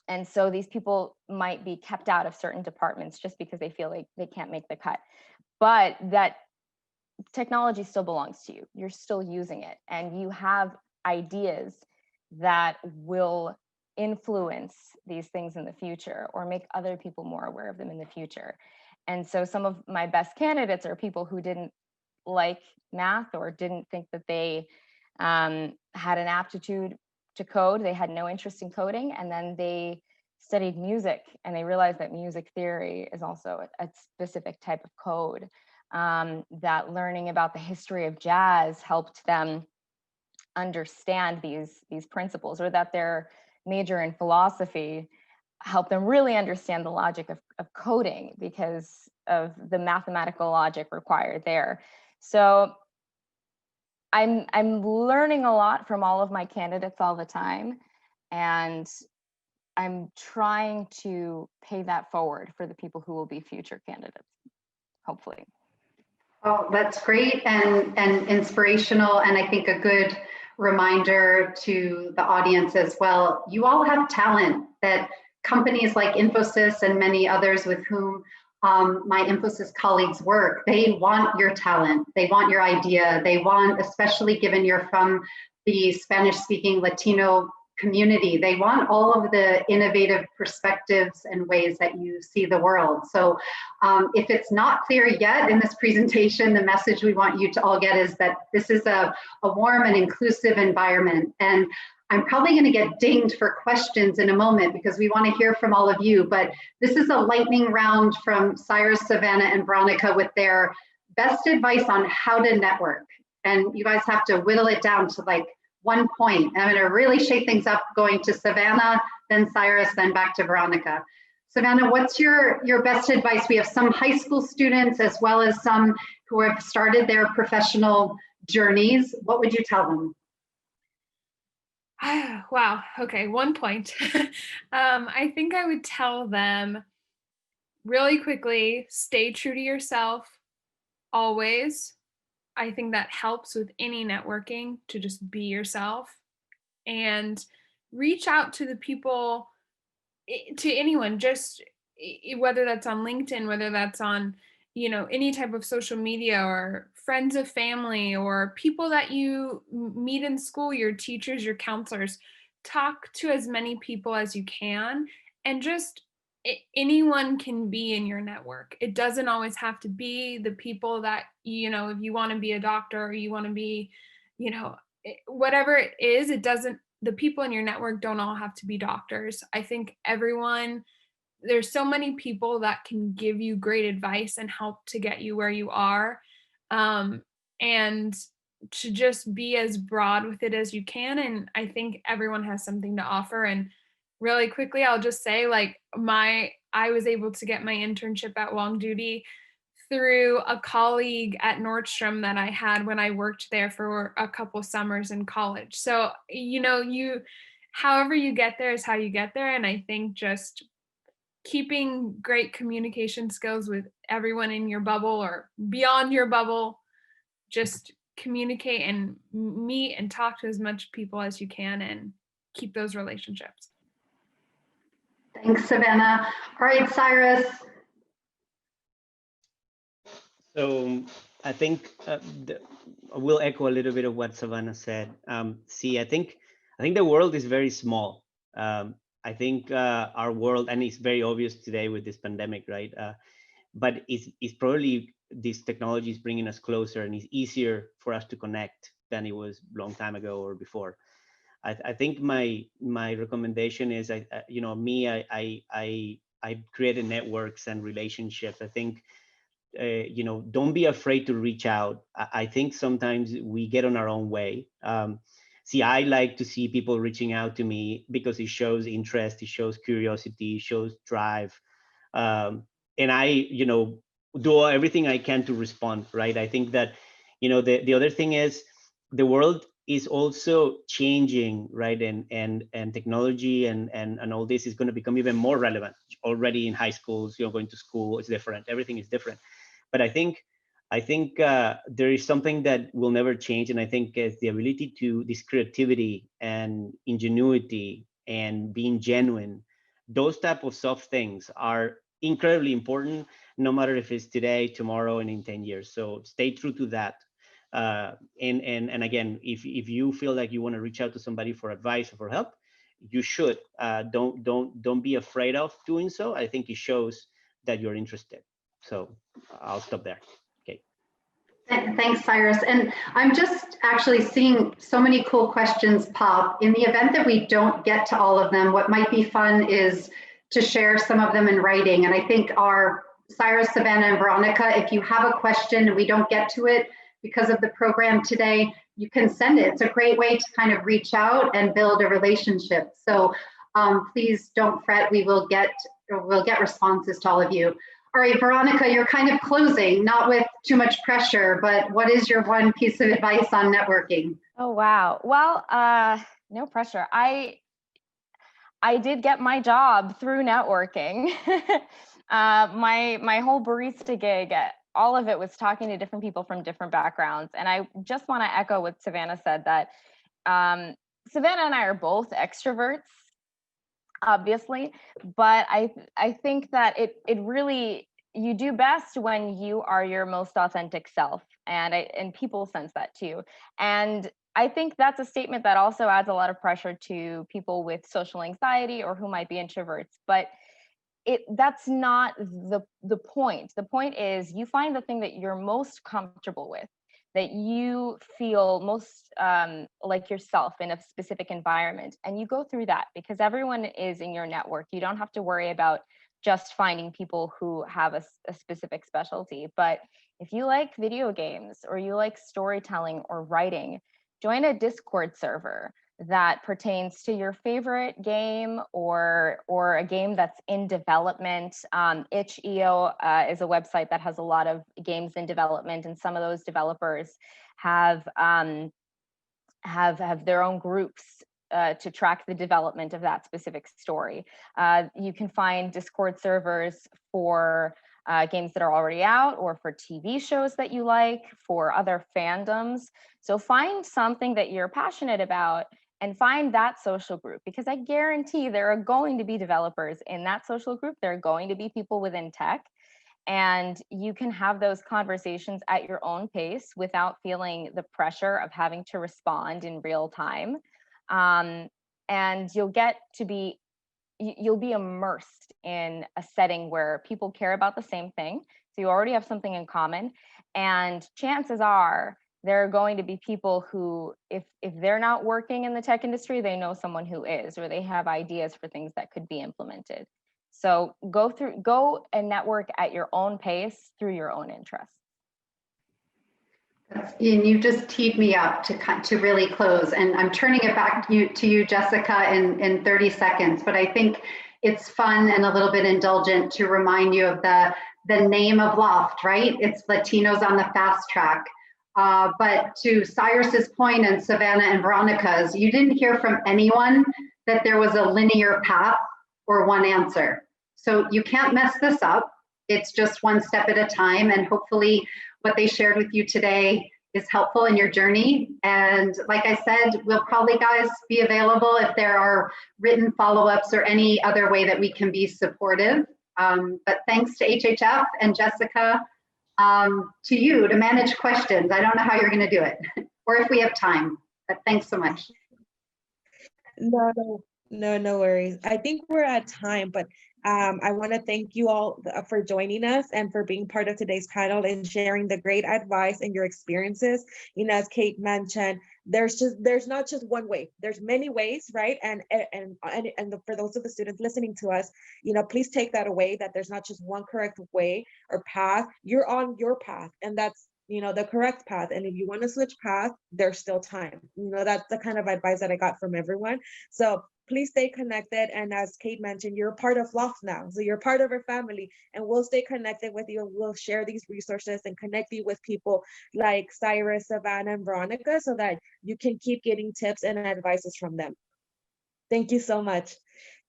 And so these people might be kept out of certain departments just because they feel like they can't make the cut. But that technology still belongs to you. You're still using it, and you have ideas that will influence these things in the future or make other people more aware of them in the future. And so some of my best candidates are people who didn't like math or didn't think that they had an aptitude to code. They had no interest in coding, and then they studied music and they realized that music theory is also a specific type of code. That learning about the history of jazz helped them understand these principles, or that their major in philosophy helped them really understand the logic of coding because of the mathematical logic required there. So I'm learning a lot from all of my candidates all the time, and I'm trying to pay that forward for the people who will be future candidates, hopefully. Oh, that's great and inspirational, and I think a good reminder to the audience as well. You all have talent that companies like Infosys and many others with whom my Infosys colleagues work, they want your talent, they want your idea, they want, especially given you're from the Spanish-speaking Latino community, they want all of the innovative perspectives and ways that you see the world. So if it's not clear yet in this presentation, the message we want you to all get is that this is a warm and inclusive environment. And I'm probably going to get dinged for questions in a moment because we want to hear from all of you, but this is a lightning round from Cyrus, Savannah, and Veronica with their best advice on how to network. And you guys have to whittle it down to like 1 point. I'm going to really shake things up, going to Savannah, then Cyrus, then back to Veronica. Savannah, what's your best advice? We have some high school students as well as some who have started their professional journeys. What would you tell them? Wow. Okay. 1 point. I think I would tell them really quickly, stay true to yourself always. I think that helps with any networking, to just be yourself and reach out to the people, to anyone, just whether that's on LinkedIn, whether that's on, any type of social media, or friends of family, or people that you meet in school, your teachers, your counselors. Talk to as many people as you can, and just anyone can be in your network. It doesn't always have to be the people that, if you want to be a doctor or you want to be, whatever it is, the people in your network don't all have to be doctors. I think there's so many people that can give you great advice and help to get you where you are. And to just be as broad with it as you can. And I think everyone has something to offer. And really quickly, I'll just say, I was able to get my internship at Long Duty through a colleague at Nordstrom that I had when I worked there for a couple summers in college. So, you know, however you get there is how you get there. And I think just keeping great communication skills with everyone in your bubble or beyond your bubble, just communicate and meet and talk to as much people as you can and keep those relationships. Thanks, Savannah. All right, Cyrus. So I think we'll echo a little bit of what Savannah said. See, I think the world is very small. I think our world, and it's very obvious today with this pandemic, right? But it's probably this technology is bringing us closer, and it's easier for us to connect than it was a long time ago or before. I think my recommendation is, I created networks and relationships. I think, don't be afraid to reach out. I think sometimes we get on our own way. See, I like to see people reaching out to me because it shows interest, it shows curiosity, it shows drive. And I, do everything I can to respond, right? I think that, the other thing is the world is also changing, right? And technology and all this is going to become even more relevant. Already in high schools, going to school, it's different. Everything is different. But I think there is something that will never change, and I think is the ability to this creativity and ingenuity and being genuine. Those type of soft things are incredibly important, no matter if it's today, tomorrow, and in 10 years. So stay true to that. And again, if you feel like you want to reach out to somebody for advice or for help, you should. Don't be afraid of doing so. I think it shows that you're interested. So I'll stop there. Okay. Thanks, Cyrus. And I'm just actually seeing so many cool questions pop. In the event that we don't get to all of them, what might be fun is to share some of them in writing. And I think our Cyrus, Savannah, and Veronica, if you have a question and we don't get to it because of the program today, you can send it. It's a great way to kind of reach out and build a relationship. So please don't fret. We'll get responses to all of you. All right, Veronica, you're kind of closing, not with too much pressure, but what is your one piece of advice on networking? Oh, wow. Well, no pressure. I did get my job through networking. My whole barista gig, all of it was talking to different people from different backgrounds. And I just want to echo what Savannah said, that Savannah and I are both extroverts, obviously, but I think that it really, you do best when you are your most authentic self, and people sense that too. And I think that's a statement that also adds a lot of pressure to people with social anxiety or who might be introverts, but that's not the point. The point is you find the thing that you're most comfortable with, that you feel most like yourself in a specific environment, and you go through that, because everyone is in your network. You don't have to worry about just finding people who have a specific specialty. But if you like video games, or you like storytelling or writing, join a Discord server that pertains to your favorite game or a game that's in development. Itch.io is a website that has a lot of games in development, and some of those developers have their own groups to track the development of that specific story. You can find Discord servers for games that are already out, or for TV shows that you like, for other fandoms. So find something that you're passionate about and find that social group, because I guarantee there are going to be developers in that social group. There are going to be people within tech, and you can have those conversations at your own pace without feeling the pressure of having to respond in real time. And you'll be immersed in a setting where people care about the same thing. So you already have something in common, and chances are there are going to be people who, if they're not working in the tech industry, they know someone who is, or they have ideas for things that could be implemented. So go and network at your own pace through your own interests. And you just teed me up to really close, and I'm turning it back to you, Jessica, in 30 seconds. But I think it's fun and a little bit indulgent to remind you of the the name of LOFT, right? It's Latinos on the fast track. But to Cyrus's point and Savannah and Veronica's, you didn't hear from anyone that there was a linear path or one answer. So you can't mess this up. It's just one step at a time. And hopefully what they shared with you today is helpful in your journey. And like I said, we'll probably, guys, be available if there are written follow-ups or any other way that we can be supportive. But thanks to HHF and Jessica, to you to manage questions. I don't know how you're going to do it or if we have time, but thanks so much. No worries. I think we're at time, but I want to thank you all for joining us and for being part of today's panel and sharing the great advice and your experiences. You know, as Kate mentioned, there's not just one way. There's many ways, right? And for those of the students listening to us, you know, please take that away, that there's not just one correct way or path. You're on your path, and that's, you know, the correct path. And if you want to switch path, there's still time. You know, that's the kind of advice that I got from everyone. So please stay connected. And as Kate mentioned, you're a part of LOFT now. So you're part of our family, and we'll stay connected with you. We'll share these resources and connect you with people like Cyrus, Savannah, and Veronica, so that you can keep getting tips and advices from them. Thank you so much.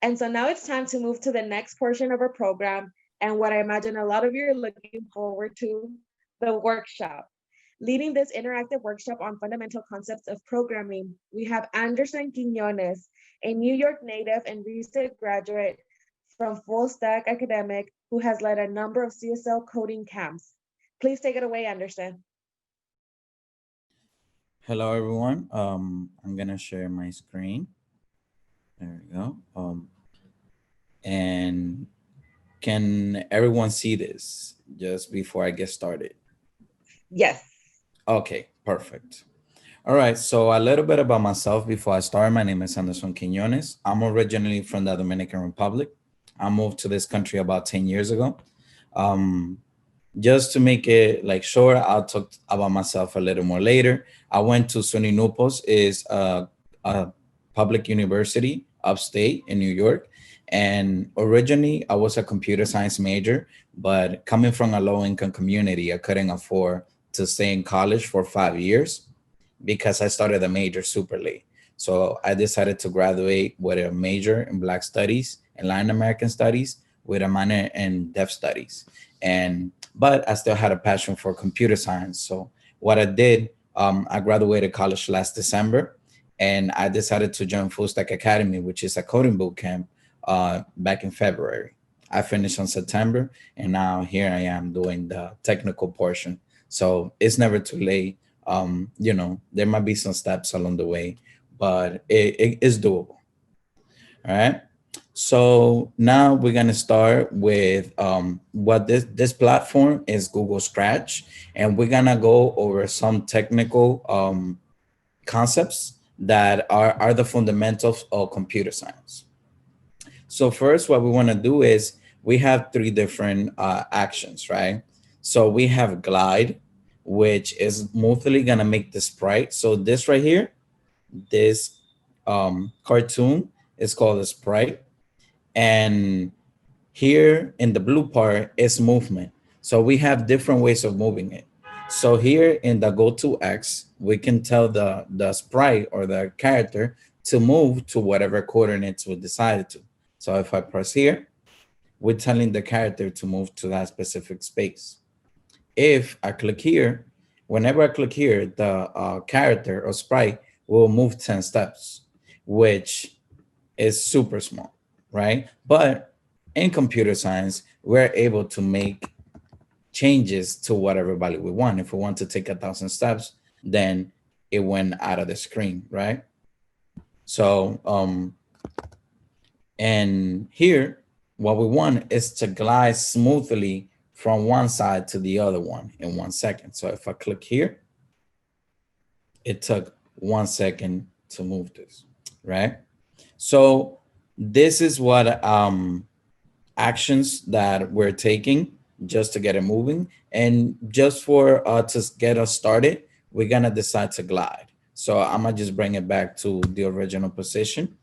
And so now it's time to move to the next portion of our program, and what I imagine a lot of you are looking forward to, the workshop. Leading this interactive workshop on fundamental concepts of programming, we have Anderson Quiñones, a New York native and recent graduate from Full Stack Academic, who has led a number of CSL coding camps. Please take it away, Anderson. Hello, everyone. I'm gonna share my screen. There we go. And can everyone see this just before I get started? Yes. Okay, perfect. All right, so a little bit about myself before I start. My name is Anderson Quiñones. I'm originally from the Dominican Republic. I moved to this country about 10 years ago. Just to make it like short, I'll talk about myself a little more later. I went to SUNY Newport, is a public university upstate in New York. And originally I was a computer science major, but coming from a low income community, I couldn't afford to stay in college for 5 years because I started a major super late. So I decided to graduate with a major in Black Studies and Latin American Studies with a minor in Deaf Studies. But I still had a passion for computer science. So what I did, I graduated college last December, and I decided to join Full Stack Academy, which is a coding boot camp, back in February. I finished on September, and now here I am doing the technical portion. So it's never too late. You know, there might be some steps along the way, but it is doable. All right. So now we're going to start with what this platform is, Google Scratch, and we're going to go over some technical concepts that are the fundamentals of computer science. So first, what we want to do is we have three different actions, right? So we have glide, which is mostly going to make the sprite. So this right here, this cartoon is called a sprite. And here in the blue part is movement. So we have different ways of moving it. So here in the go to X, we can tell the sprite or the character to move to whatever coordinates we decided to. So if I press here, we're telling the character to move to that specific space. If I click here, whenever I click here, the character or sprite will move 10 steps, which is super small, right? But in computer science, we're able to make changes to whatever value we want. If we want to take 1,000 steps, then it went out of the screen, right? So, and here, what we want is to glide smoothly from one side to the other one in 1 second. So if I click here, it took 1 second to move this, right? So this is what actions that we're taking just to get it moving. And just for to get us started, we're gonna decide to glide. So I'm gonna just bring it back to the original position,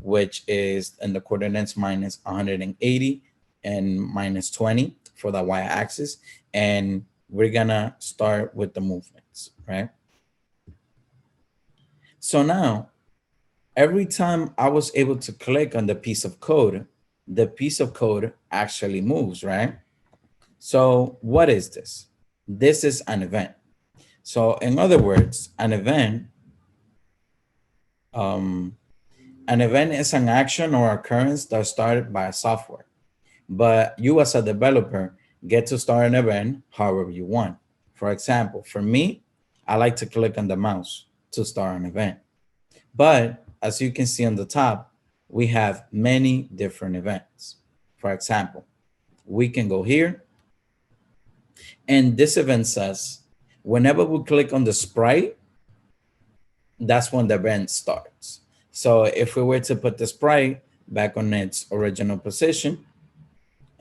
which is in the coordinates minus 180 and minus 20. for the y-axis, and we're gonna start with the movements, right? So now, every time I was able to click on the piece of code, the piece of code actually moves, right? So what is this? This is an event. So in other words, an event is an action or occurrence that's started by software. But you as a developer get to start an event however you want. For example, for me, I like to click on the mouse to start an event. But as you can see on the top, we have many different events. For example, we can go here, and this event says, whenever we click on the sprite, that's when the event starts. So if we were to put the sprite back on its original position,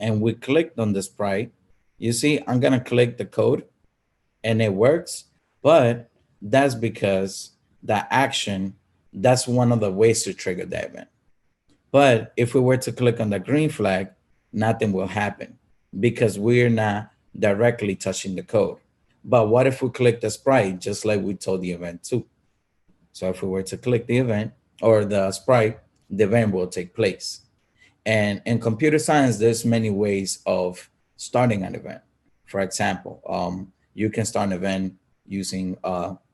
and we clicked on the sprite, you see, I'm gonna click the code and it works, but that's because the action, that's one of the ways to trigger the event. But if we were to click on the green flag, nothing will happen because we're not directly touching the code. But what if we click the sprite, just like we told the event to? So if we were to click the event or the sprite, the event will take place. And in computer science, there's many ways of starting an event. For example, you can start an event using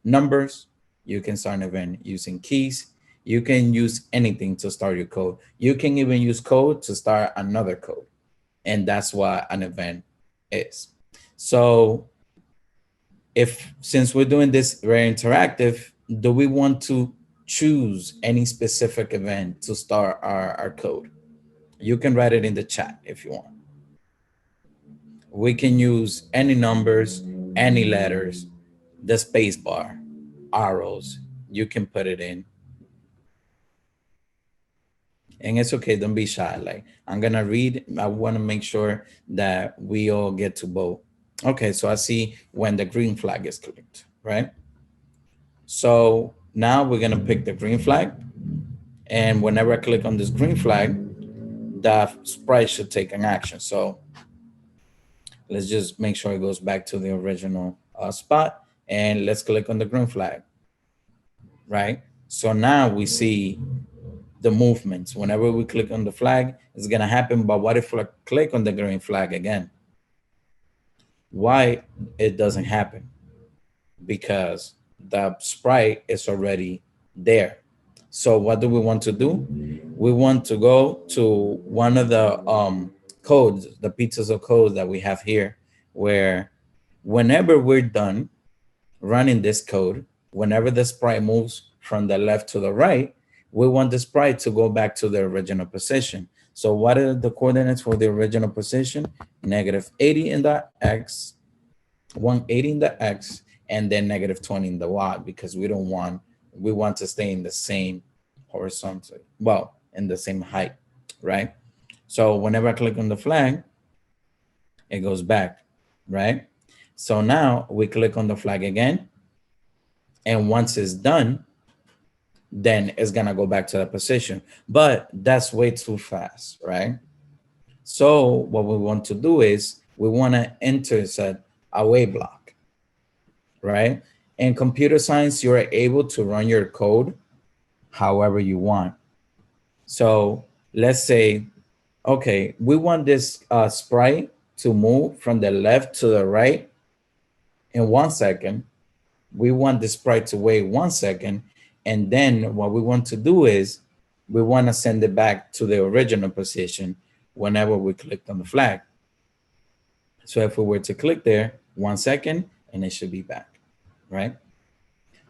numbers. You can start an event using keys. You can use anything to start your code. You can even use code to start another code. And that's what an event is. So since we're doing this very interactive, do we want to choose any specific event to start our code? You can write it in the chat if you want. We can use any numbers, any letters, the space bar, arrows, you can put it in. And it's okay, don't be shy. Like, I'm gonna read, I wanna make sure that we all get to vote. Okay, so I see when the green flag is clicked, right? So now we're gonna pick the green flag. And whenever I click on this green flag, the sprite should take an action. So let's just make sure it goes back to the original spot, and let's click on the green flag, right? So now we see the movements. Whenever we click on the flag, it's gonna happen, but what if I click on the green flag again? Why it doesn't happen? Because the sprite is already there. So what do we want to do? We want to go to one of the codes, the pieces of code that we have here, where whenever we're done running this code, whenever the sprite moves from the left to the right, we want the sprite to go back to the original position. So what are the coordinates for the original position? -80 in the X, 180 in the X, and then -20 in the Y, because we want to stay in the same horizontal, well, in the same height, right? So whenever I click on the flag, it goes back, right? So now we click on the flag again, and once it's done, then it's gonna go back to the position, but that's way too fast, right? So what we want to do is we wanna intersect a way block, right? In computer science, you're able to run your code however you want. So let's say, okay, we want this sprite to move from the left to the right in 1 second. We want the sprite to wait 1 second. And then what we want to do is we want to send it back to the original position whenever we clicked on the flag. So if we were to click there 1 second, and it should be back, right?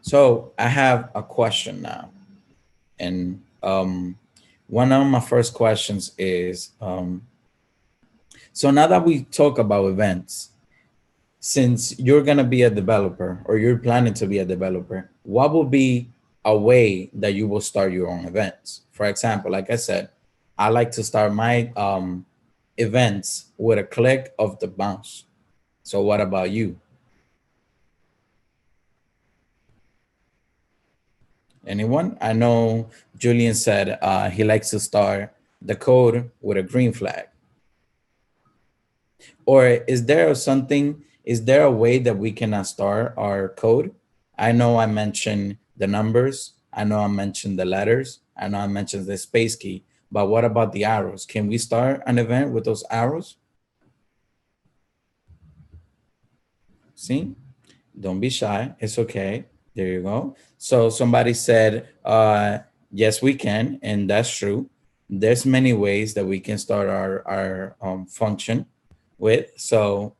So I have a question now. And one of my first questions is, so now that we talk about events, since you're gonna be a developer or you're planning to be a developer, what will be a way that you will start your own events? For example, like I said, I like to start my events with a click of the mouse. So what about you? Anyone? I know Julian said he likes to start the code with a green flag. Or is there something, is there a way that we can start our code? I know I mentioned the numbers. I know I mentioned the letters. I know I mentioned the space key, but what about the arrows? Can we start an event with those arrows? See, don't be shy. It's okay. There you go. So somebody said, yes, we can. And that's true. There's many ways that we can start our function with. So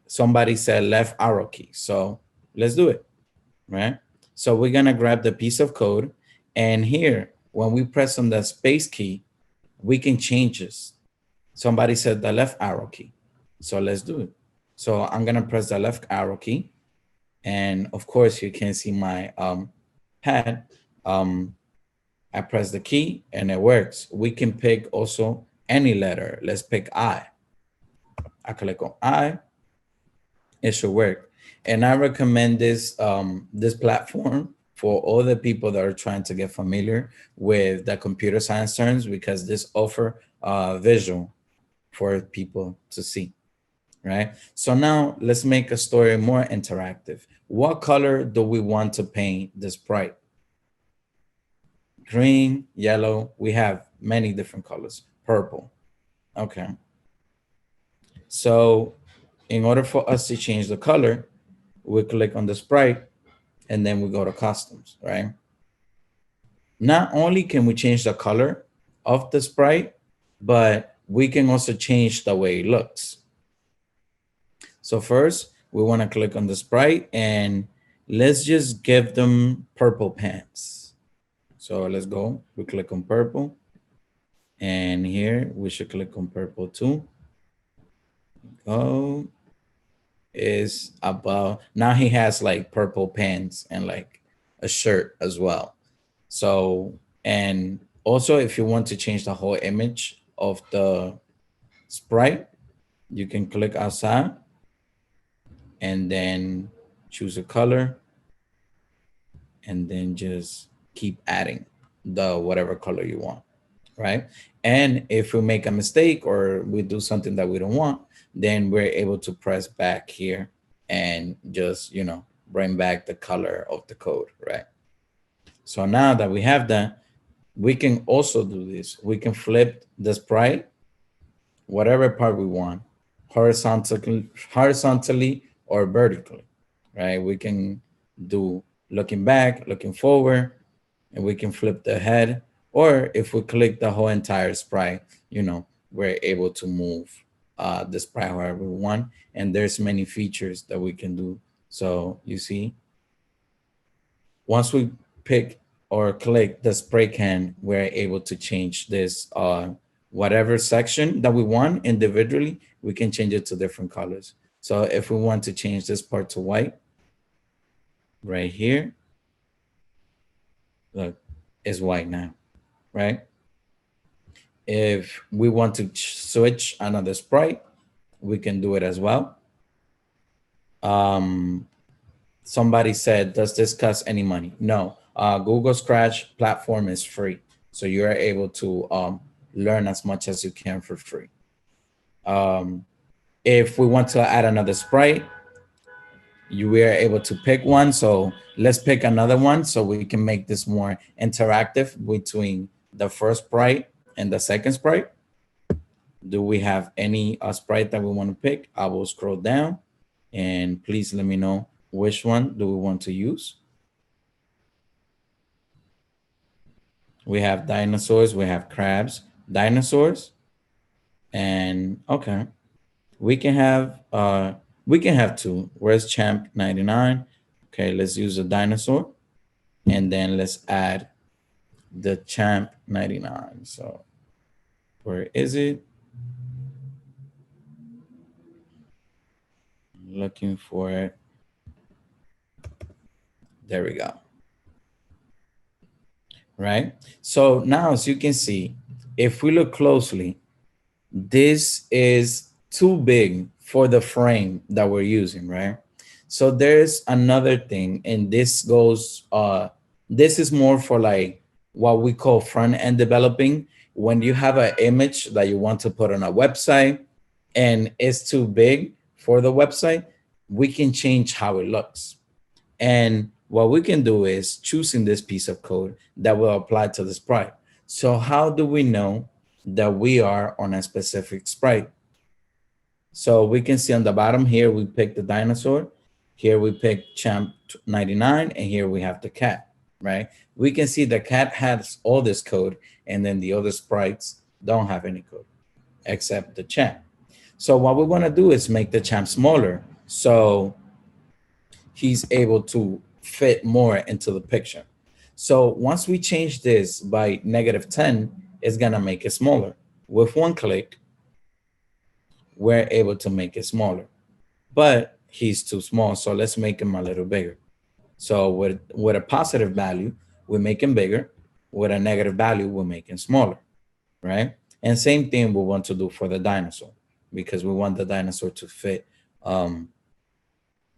somebody said left arrow key. So let's do it, right? So we're going to grab the piece of code. And here, when we press on the space key, we can change this. Somebody said the left arrow key. So let's do it. So I'm going to press the left arrow key. And of course, you can see my pad. I press the key and it works. We can pick also any letter. Let's pick I. I click on I. It should work. And I recommend this, this platform for all the people that are trying to get familiar with the computer science terms, because this offer visual for people to see, right? So now let's make a story more interactive. What color do we want to paint the sprite? Green, yellow, we have many different colors, purple. Okay. So in order for us to change the color, we click on the sprite and then we go to customs, right? Not only can we change the color of the sprite, but we can also change the way it looks. So first, we want to click on the sprite and let's just give them purple pants. So let's go. We click on purple. And here we should click on purple too. Oh, is about, now he has like purple pants and like a shirt as well. So, and also if you want to change the whole image of the sprite, you can click outside and then choose a color and then just keep adding the whatever color you want, right? And if we make a mistake or we do something that we don't want, then we're able to press back here and just, you know, bring back the color of the code, right? So now that we have that, we can also do this. We can flip the sprite, whatever part we want, horizontally or vertically, right? We can do looking back, looking forward, and we can flip the head. Or if we click the whole entire sprite, you know, we're able to move the sprite however we want. And there's many features that we can do. So you see, once we pick or click the spray can, we're able to change this whatever section that we want individually, we can change it to different colors. So if we want to change this part to white, right here, look, it's white now, right? If we want to switch another sprite, we can do it as well. Somebody said, does this cost any money? No, Google Scratch platform is free. So you are able to learn as much as you can for free. If we want to add another sprite, we are able to pick one. So let's pick another one so we can make this more interactive between the first sprite and the second sprite. Do we have any sprite that we want to pick? I will scroll down and please let me know which one do we want to use. We have dinosaurs, we have crabs, dinosaurs, and okay. We can have two. Where's Champ 99? Okay, let's use a dinosaur. And then let's add the Champ 99. So where is it? Looking for it. There we go. Right? So now, as you can see, if we look closely, this is too big for the frame that we're using, right? So there's another thing, and this goes, this is more for like what we call front end developing. When you have an image that you want to put on a website, and it's too big for the website, we can change how it looks. And what we can do is choosing this piece of code that will apply to the sprite. So how do we know that we are on a specific sprite? So we can see on the bottom here, we pick the dinosaur. Here we pick champ 99, and here we have the cat, right? We can see the cat has all this code, and then the other sprites don't have any code except the champ. So what we want to do is make the champ smaller, so he's able to fit more into the picture. So once we change this by -10, it's gonna make it smaller. With one click, we're able to make it smaller, but he's too small. So let's make him a little bigger. So with a positive value, we make him bigger. With a negative value, we'll make him smaller, right? And same thing we want to do for the dinosaur, because we want the dinosaur to fit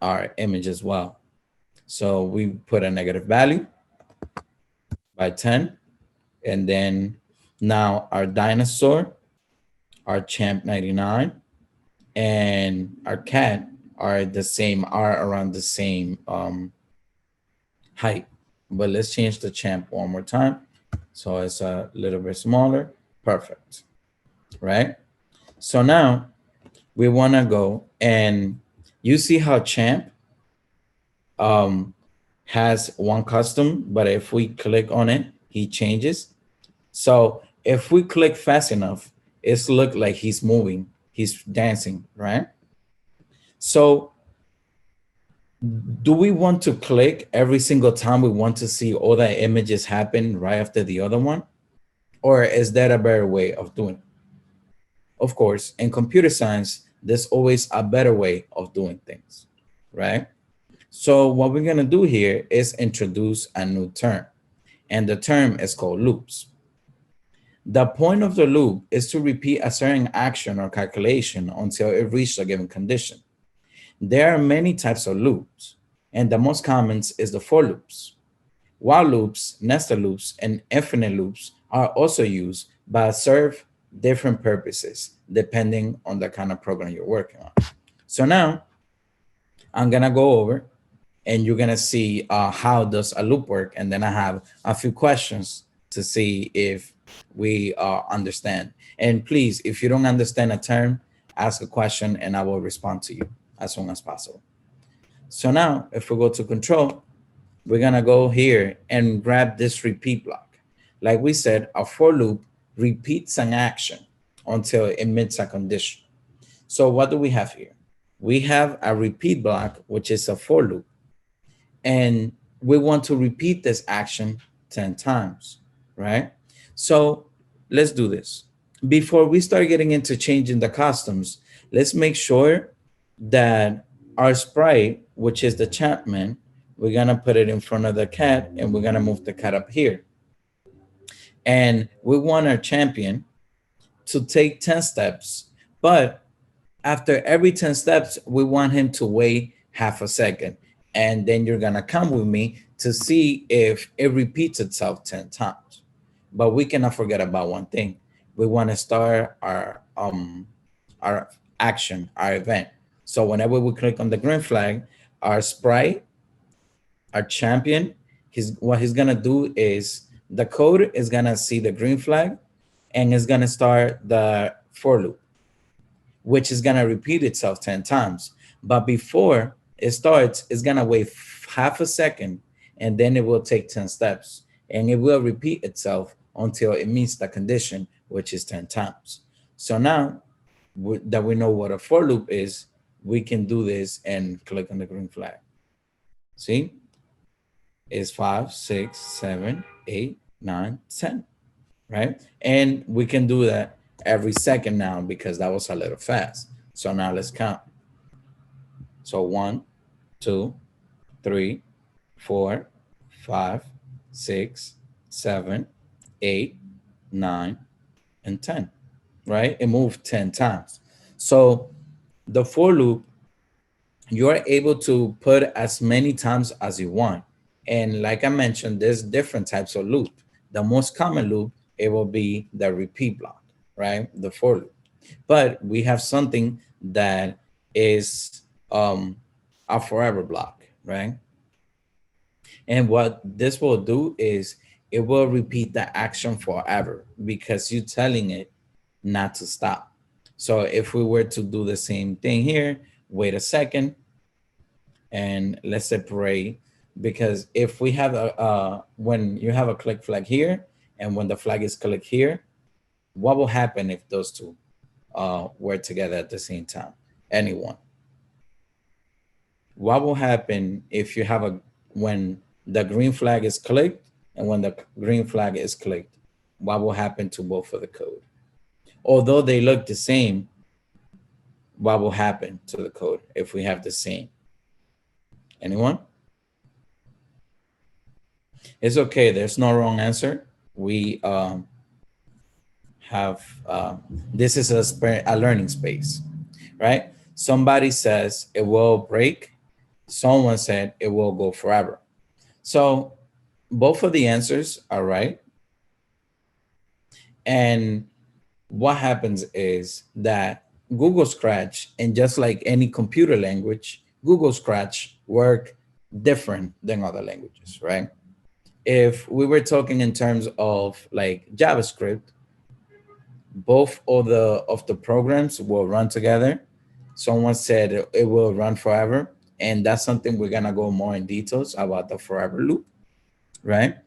our image as well. So we put a negative value by 10, and then now our dinosaur, our champ 99, and our cat are the same, are around the same height. But let's change the champ one more time. So it's a little bit smaller. Perfect, right? So now we want to go, and you see how champ has one custom, but if we click on it, he changes. So if we click fast enough, it's look like he's moving, he's dancing, right? So do we want to click every single time we want to see all the images happen right after the other one? Or is that a better way of doing it? Of course, in computer science, there's always a better way of doing things, right? So what we're gonna do here is introduce a new term, and the term is called loops. The point of the loop is to repeat a certain action or calculation until it reaches a given condition. There are many types of loops, and the most common is the for loops. While loops, nested loops, and infinite loops are also used, but serve different purposes depending on the kind of program you're working on. So now I'm gonna go over, and you're gonna see how does a loop work, and then I have a few questions to see if we understand. And please, if you don't understand a term, ask a question and I will respond to you as soon as possible. So now if we go to control, we're gonna go here and grab this repeat block. Like we said, a for loop repeats an action until it meets a condition. So what do we have here? We have a repeat block, which is a for loop. And we want to repeat this action 10 times, right? So let's do this. Before we start getting into changing the customs, let's make sure that our sprite, which is the Chapman, we're gonna put it in front of the cat, and we're gonna move the cat up here. And we want our champion to take 10 steps, but after every 10 steps, we want him to wait half a second. And then you're gonna come with me to see if it repeats itself 10 times. But we cannot forget about one thing. We wanna start our action, our event. So whenever we click on the green flag, our sprite, our champion, what he's gonna do is the code is gonna see the green flag and it's gonna start the for loop, which is gonna repeat itself 10 times. But before it starts, it's gonna wait half a second, and then it will take 10 steps, and it will repeat itself until it meets the condition, which is 10 times. So now that we know what a for loop is, we can do this and click on the green flag. See? It's 5, 6, 7, 8, 9, 10, right? And we can do that every second now because that was a little fast. So now let's count. So 1, 2, 3, 4, 5, 6, 7, 8, 9, and 10, right? It moved 10 times. So the for loop, you're able to put as many times as you want. And like I mentioned, there's different types of loop. The most common loop, it will be the repeat block, right? The for loop. But we have something that is a forever block, right? And what this will do is it will repeat the action forever because you're telling it not to stop. So if we were to do the same thing here, wait a second, and let's separate, because if we have when you have a click flag here, and when the flag is clicked here, what will happen if those two were together at the same time? Anyone? What will happen if you have when the green flag is clicked and when the green flag is clicked? What will happen to both of the code? Although they look the same, what will happen to the code if we have the same? Anyone? It's okay. There's no wrong answer. We have, this is a learning space, right? Somebody says it will break. Someone said it will go forever. So both of the answers are right. And what happens is that Google Scratch, and just like any computer language, Google Scratch work different than other languages, right? If we were talking in terms of like JavaScript, both of the programs will run together. Someone said it will run forever, and that's something we're gonna go more in details about the forever loop, right?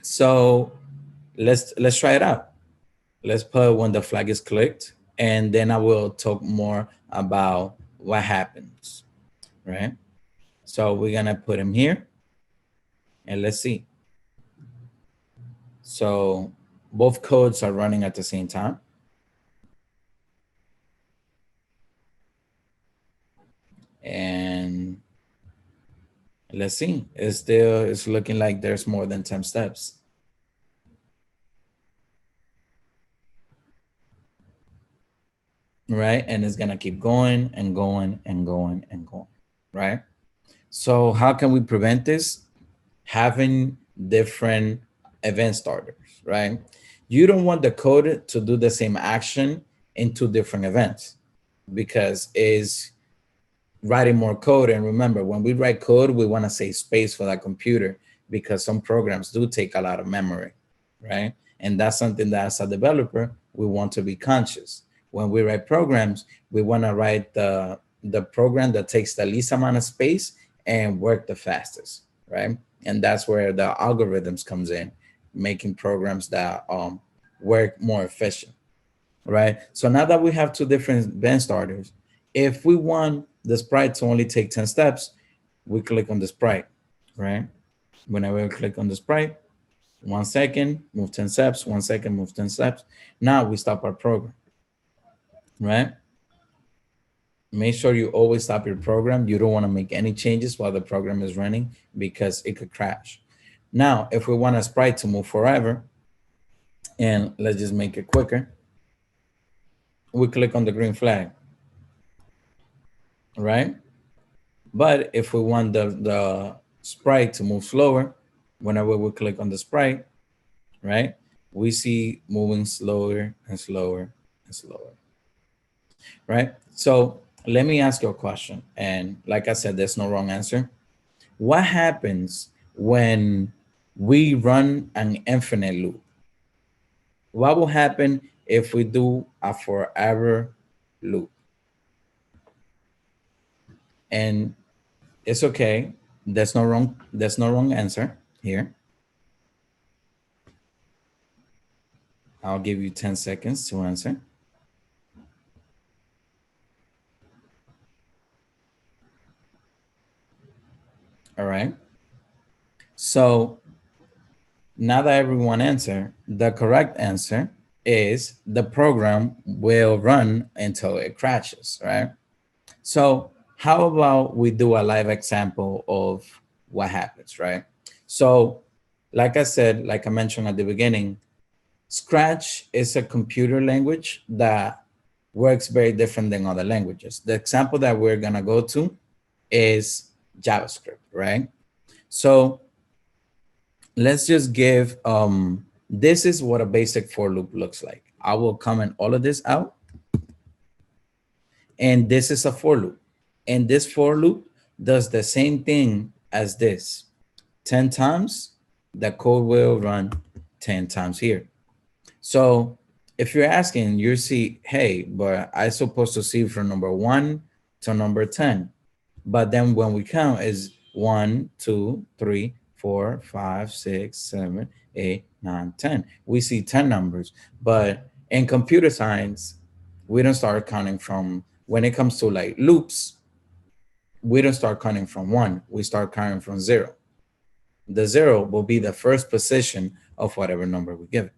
So let's try it out. Let's put when the flag is clicked, and then I will talk more about what happens, right? So we're gonna put him here, and let's see. So both codes are running at the same time. And let's see, it's looking like there's more than 10 steps. Right? And it's gonna keep going and going and going and going, right? So how can we prevent this? Having different event starters, right? You don't want the code to do the same action in two different events because it's writing more code. And remember, when we write code, we want to save space for that computer because some programs do take a lot of memory, right? And that's something that as a developer, we want to be conscious. When we write programs, we want to write the program that takes the least amount of space and work the fastest, right? And that's where the algorithms comes in, making programs that work more efficient, right? So now that we have two different event starters, if we want the sprite to only take 10 steps, we click on the sprite, right? Whenever we click on the sprite, 1 second, move 10 steps, 1 second, move 10 steps. Now we stop our program, right? Make sure you always stop your program. You don't want to make any changes while the program is running because it could crash. Now, if we want a sprite to move forever, and let's just make it quicker, we click on the green flag, right? But if we want the sprite to move slower, whenever we click on the sprite, right, we see moving slower and slower and slower, right? So let me ask you a question. And like I said, there's no wrong answer. What happens when we run an infinite loop? What will happen if we do a forever loop? And it's okay. There's no wrong answer here. I'll give you 10 seconds to answer. All right. So now that everyone answered, the correct answer is the program will run until it crashes, right? So how about we do a live example of what happens, right? So like I said, like I mentioned at the beginning, Scratch is a computer language that works very different than other languages. The example that we're gonna go to is JavaScript, right? So let's just give, this is what a basic for loop looks like. I will comment all of this out And this is a for loop. And this for loop does the same thing as this. 10 times, the code will run 10 times here. So if you're asking, you see, hey, but I'm supposed to see from number 1 to number 10. But then when we count is 1, 2, 3, 4, 5, 6, 7, 8, 9, 10. We see 10 numbers. But in computer science, we don't start counting from, when it comes to like loops, we don't start counting from 1. We start counting from 0. The 0 will be the first position of whatever number we give it,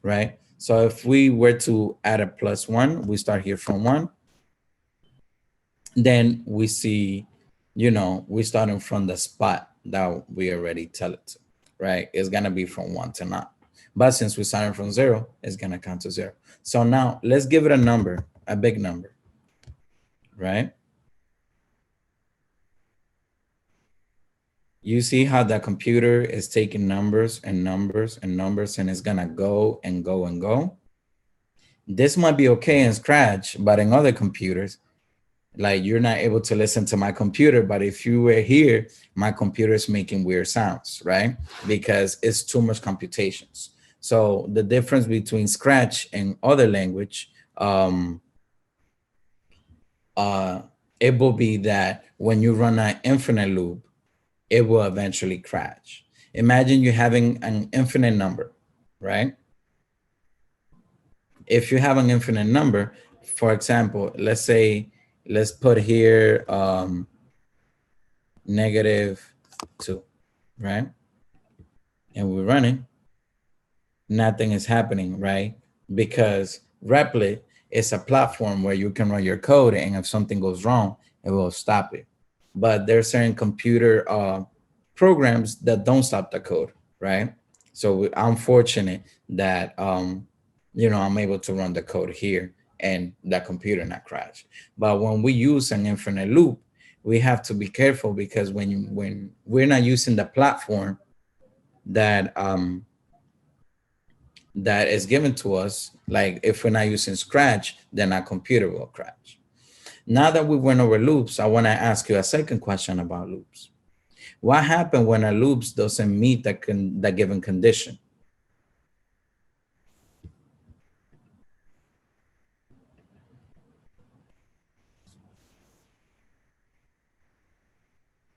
right? So if we were to add a +1, we start here from 1. Then we see, you know, we starting from the spot that we already tell it to, right? It's gonna be from 1 to 9. But since we're starting from 0, it's gonna count to 0. So now let's give it a number, a big number, right? You see how the computer is taking numbers and numbers and numbers, and it's gonna go and go and go. This might be okay in Scratch, but in other computers, like you're not able to listen to my computer, but if you were here, my computer is making weird sounds, right? Because it's too much computations. So the difference between Scratch and other language, it will be that when you run an infinite loop, it will eventually crash. Imagine you having an infinite number, right? If you have an infinite number, for example, let's say, let's put here -2, right? And we're running, nothing is happening, right? Because Replit is a platform where you can run your code, and if something goes wrong, it will stop it. But there's certain computer programs that don't stop the code, right? So I'm fortunate that, you know, I'm able to run the code here and that computer not crash. But when we use an infinite loop, we have to be careful, because when we're not using the platform that that is given to us, like if we're not using Scratch, then our computer will crash. Now that we went over loops, I want to ask you a second question about loops. What happens when a loop doesn't meet the given condition?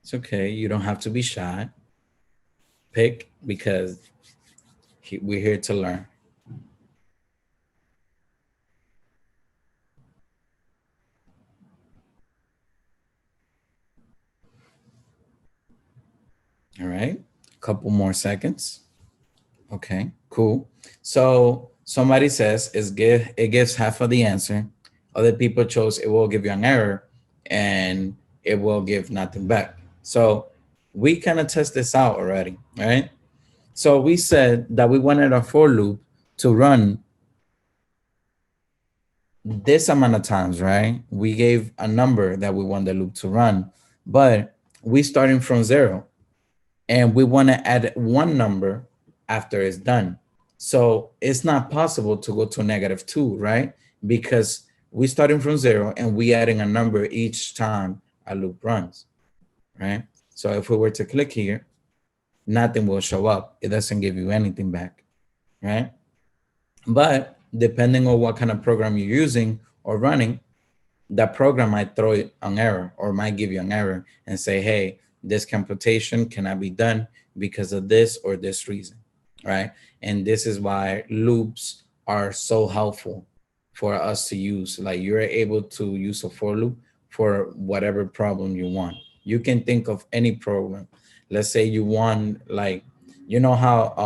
It's okay. You don't have to be shy. Pick, because we're here to learn. All right, a couple more seconds. Okay, cool. So somebody says it gives half of the answer. Other people chose it will give you an error, and it will give nothing back. So we kind of test this out already, right? So we said that we wanted a for loop to run this amount of times, right? We gave a number that we want the loop to run, but we starting from 0. And we want to add one number after it's done. So it's not possible to go to -2, right? Because we're starting from 0 and we adding a number each time a loop runs, right? So if we were to click here, nothing will show up. It doesn't give you anything back, right? But depending on what kind of program you're using or running, that program might throw an error or might give you an error and say, hey, this computation cannot be done because of this or this reason, right? And this is why loops are so helpful for us to use. Like you're able to use a for loop for whatever problem you want. You can think of any program. Let's say you want, like, you know how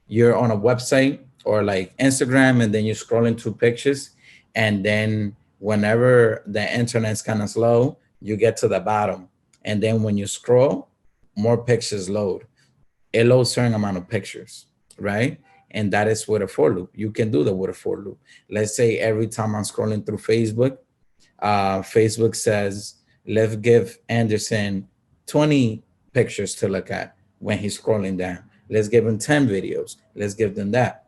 you're on a website or like Instagram, and then you're scrolling through pictures, and then whenever the internet's kind of slow, you get to the bottom. And then when you scroll, more pictures load. It loads a certain amount of pictures, right? And that is with a for loop. You can do that with a for loop. Let's say every time I'm scrolling through Facebook, Facebook says, let's give Anderson 20 pictures to look at when he's scrolling down. Let's give him 10 videos. Let's give them that,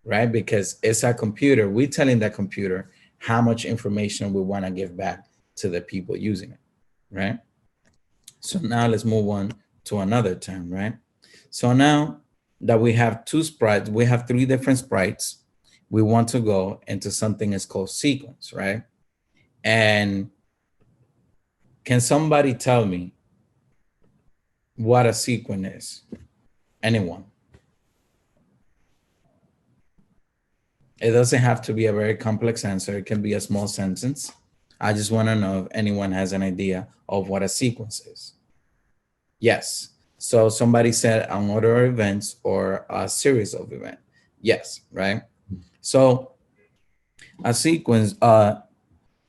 right? Because it's our computer. We're telling that computer how much information we want to give back to the people using it, right? So now let's move on to another term, right? So now that we have two sprites, we have three different sprites, we want to go into something that's called sequence, right? And can somebody tell me what a sequence is? Anyone? It doesn't have to be a very complex answer. It can be a small sentence. I just want to know if anyone has an idea of what a sequence is. Yes. So somebody said an order of events or a series of events. Yes, right? So a sequence,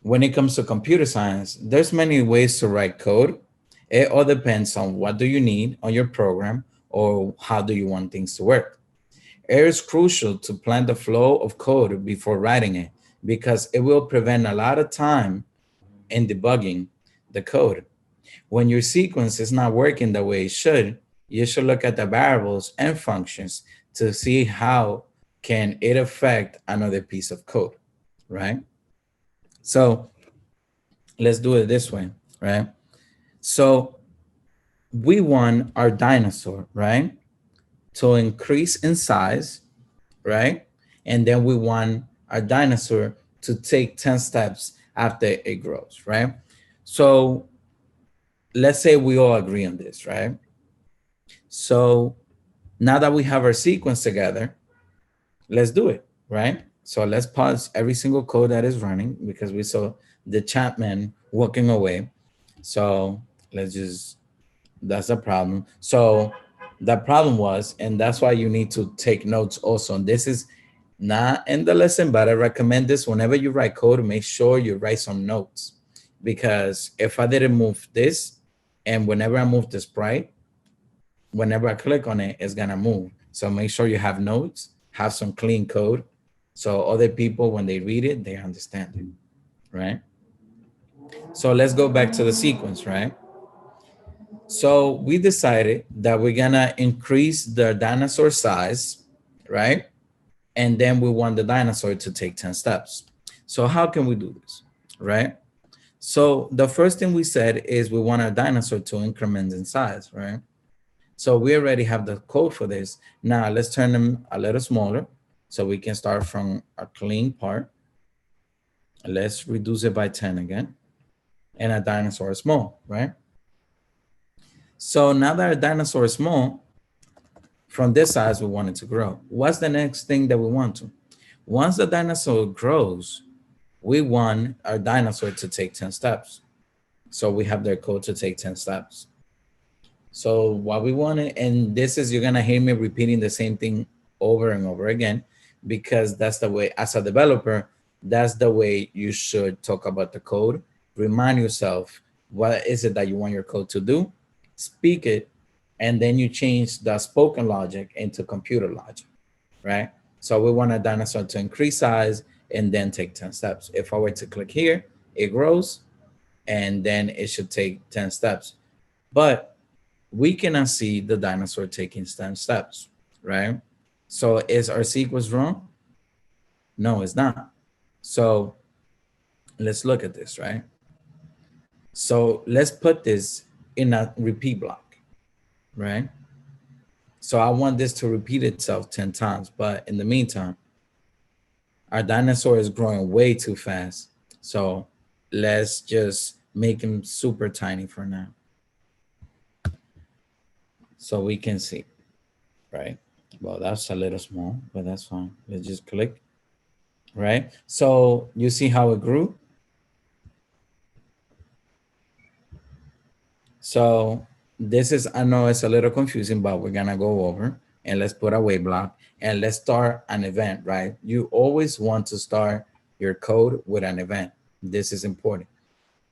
when it comes to computer science, there's many ways to write code. It all depends on what do you need on your program or how do you want things to work. It is crucial to plan the flow of code before writing it because it will prevent a lot of time in debugging the code. When your sequence is not working the way it should, you should look at the variables and functions to see how can it affect another piece of code, right? So let's do it this way, right? So we want our dinosaur, right, to increase in size, right? And then we want our dinosaur to take 10 steps after it grows, right? So let's say we all agree on this, right? So now that we have our sequence together, let's do it, right? So let's pause every single code that is running because we saw the Chapman walking away. So let's just, that's the problem. So the problem was, and that's why you need to take notes also. And this is not in the lesson, but I recommend this whenever you write code, make sure you write some notes. Because if I didn't move this, and whenever I move the sprite, whenever I click on it, it's gonna move. So make sure you have notes, have some clean code. So other people, when they read it, they understand it, right? So let's go back to the sequence, right? So we decided that we're gonna increase the dinosaur size, right? And then we want the dinosaur to take 10 steps. So how can we do this, right? So the first thing we said is we want our dinosaur to increment in size, right? So we already have the code for this. Now let's turn them a little smaller so we can start from a clean part. Let's reduce it by 10 again. And our dinosaur is small, right? So now that our dinosaur is small, from this size, we want it to grow. What's the next thing that we want to? Once the dinosaur grows, we want our dinosaur to take 10 steps. So we have their code to take 10 steps. So what we wanted, and this is, you're gonna hear me repeating the same thing over and over again, because that's the way, as a developer, that's the way you should talk about the code. Remind yourself, what is it that you want your code to do? Speak it, and then you change the spoken logic into computer logic, right? So we want a dinosaur to increase size and then take 10 steps. If I were to click here, it grows, and then it should take 10 steps. But we cannot see the dinosaur taking 10 steps, right? So is our sequence wrong? No, it's not. So let's look at this, right? So let's put this in a repeat block, right? So I want this to repeat itself 10 times, but in the meantime, our dinosaur is growing way too fast. So let's just make him super tiny for now. So we can see, right? Well, that's a little small, but that's fine. Let's just click, right? So you see how it grew? So this is, I know it's a little confusing, but we're gonna go over and let's put a wait block and let's start an event, right? You always want to start your code with an event. This is important.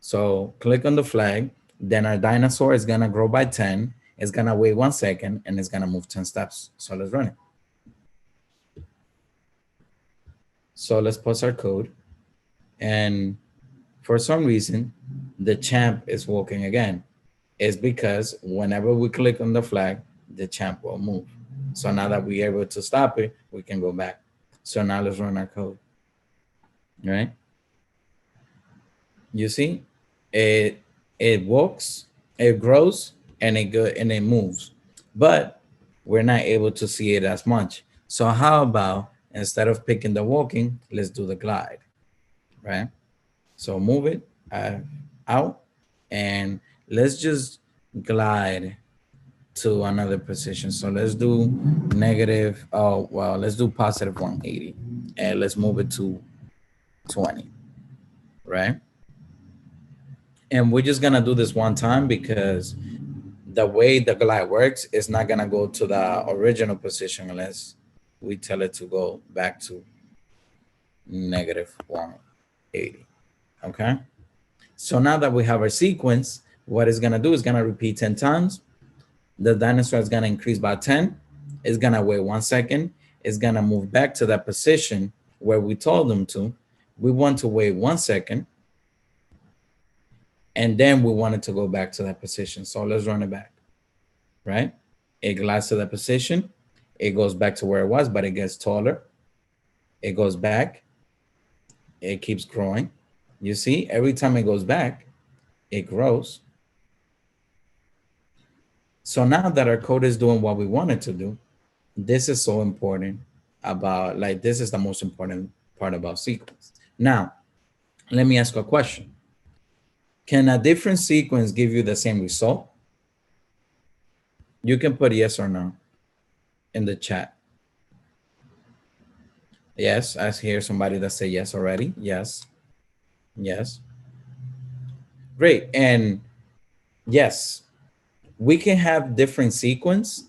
So click on the flag, then our dinosaur is gonna grow by 10. It's gonna wait 1 second and it's gonna move 10 steps. So let's run it. So let's pause our code. And for some reason, the champ is walking again. It's because whenever we click on the flag, the champ will move. So now that we're able to stop it, we can go back. So now let's run our code, right? You see, it walks, it grows, and it moves, but we're not able to see it as much. So how about instead of picking the walking, let's do the glide, right? So move it out, and let's just glide to another position. So let's do negative, oh, well, let's do positive 180, and let's move it to 20, right? And we're just gonna do this one time because the way the glide works is not gonna go to the original position unless we tell it to go back to negative 180, okay? So now that we have our sequence, what it's gonna do is gonna repeat 10 times. The dinosaur is gonna increase by 10. It's gonna wait 1 second. It's gonna move back to that position where we told them to. We want to wait 1 second. And then we want it to go back to that position. So let's run it back, right? It glides to that position. It goes back to where it was, but it gets taller. It goes back. It keeps growing. You see, every time it goes back, it grows. So now that our code is doing what we want it to do, this is so important about, like, this is the most important part about sequence. Now, let me ask a question. Can a different sequence give you the same result? You can put yes or no in the chat. Yes, I hear somebody that say yes already. Yes, yes. Great, and yes, we can have different sequence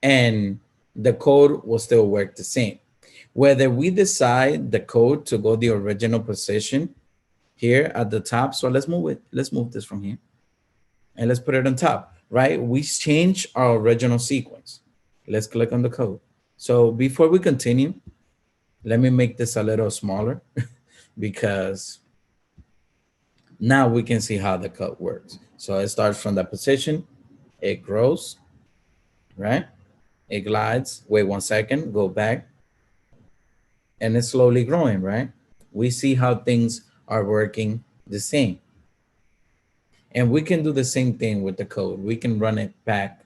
and the code will still work the same. Whether we decide the code to go the original position here at the top. So let's move it. Let's move this from here and let's put it on top, right? We change our original sequence. Let's click on the code. So before we continue, let me make this a little smaller because now we can see how the code works. So it starts from that position, it grows, right? It glides, wait 1 second, go back, and it's slowly growing, right? We see how things are working the same. And we can do the same thing with the code. We can run it back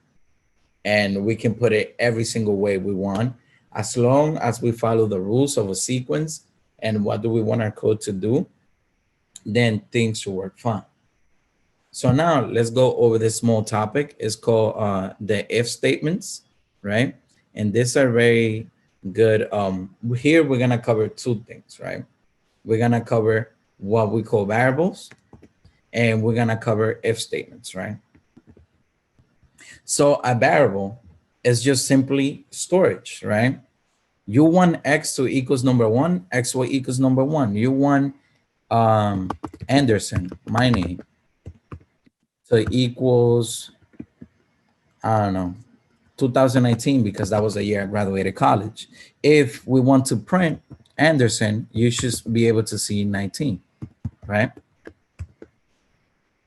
and we can put it every single way we want, as long as we follow the rules of a sequence and what do we want our code to do, then things should work fine. So now let's go over this small topic. It's called the if statements, right? And these are very good. Here we're gonna cover two things, right? We're gonna cover what we call variables, and we're gonna cover if statements, right? So a variable is just simply storage, right? You want x to equals number 1, xy equals number 1. You want Anderson, my name, to equals, I don't know, 2019, because that was the year I graduated college. If we want to print Anderson, you should be able to see 19, right?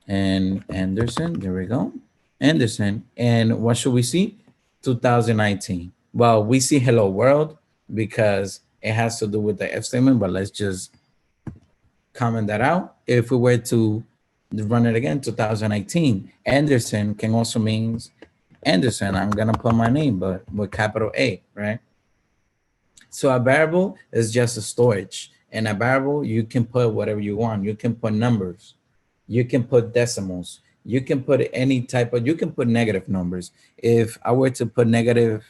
And Anderson, there we go. Anderson, and what should we see? 2019. Well, we see hello world because it has to do with the if statement, but let's just comment that out. If we were to run it again, 2018, Anderson can also mean Anderson. I'm gonna put my name, but with capital A, right? So a variable is just a storage. And a variable, you can put whatever you want. You can put numbers. You can put decimals. You can put any type of, you can put negative numbers. If I were to put negative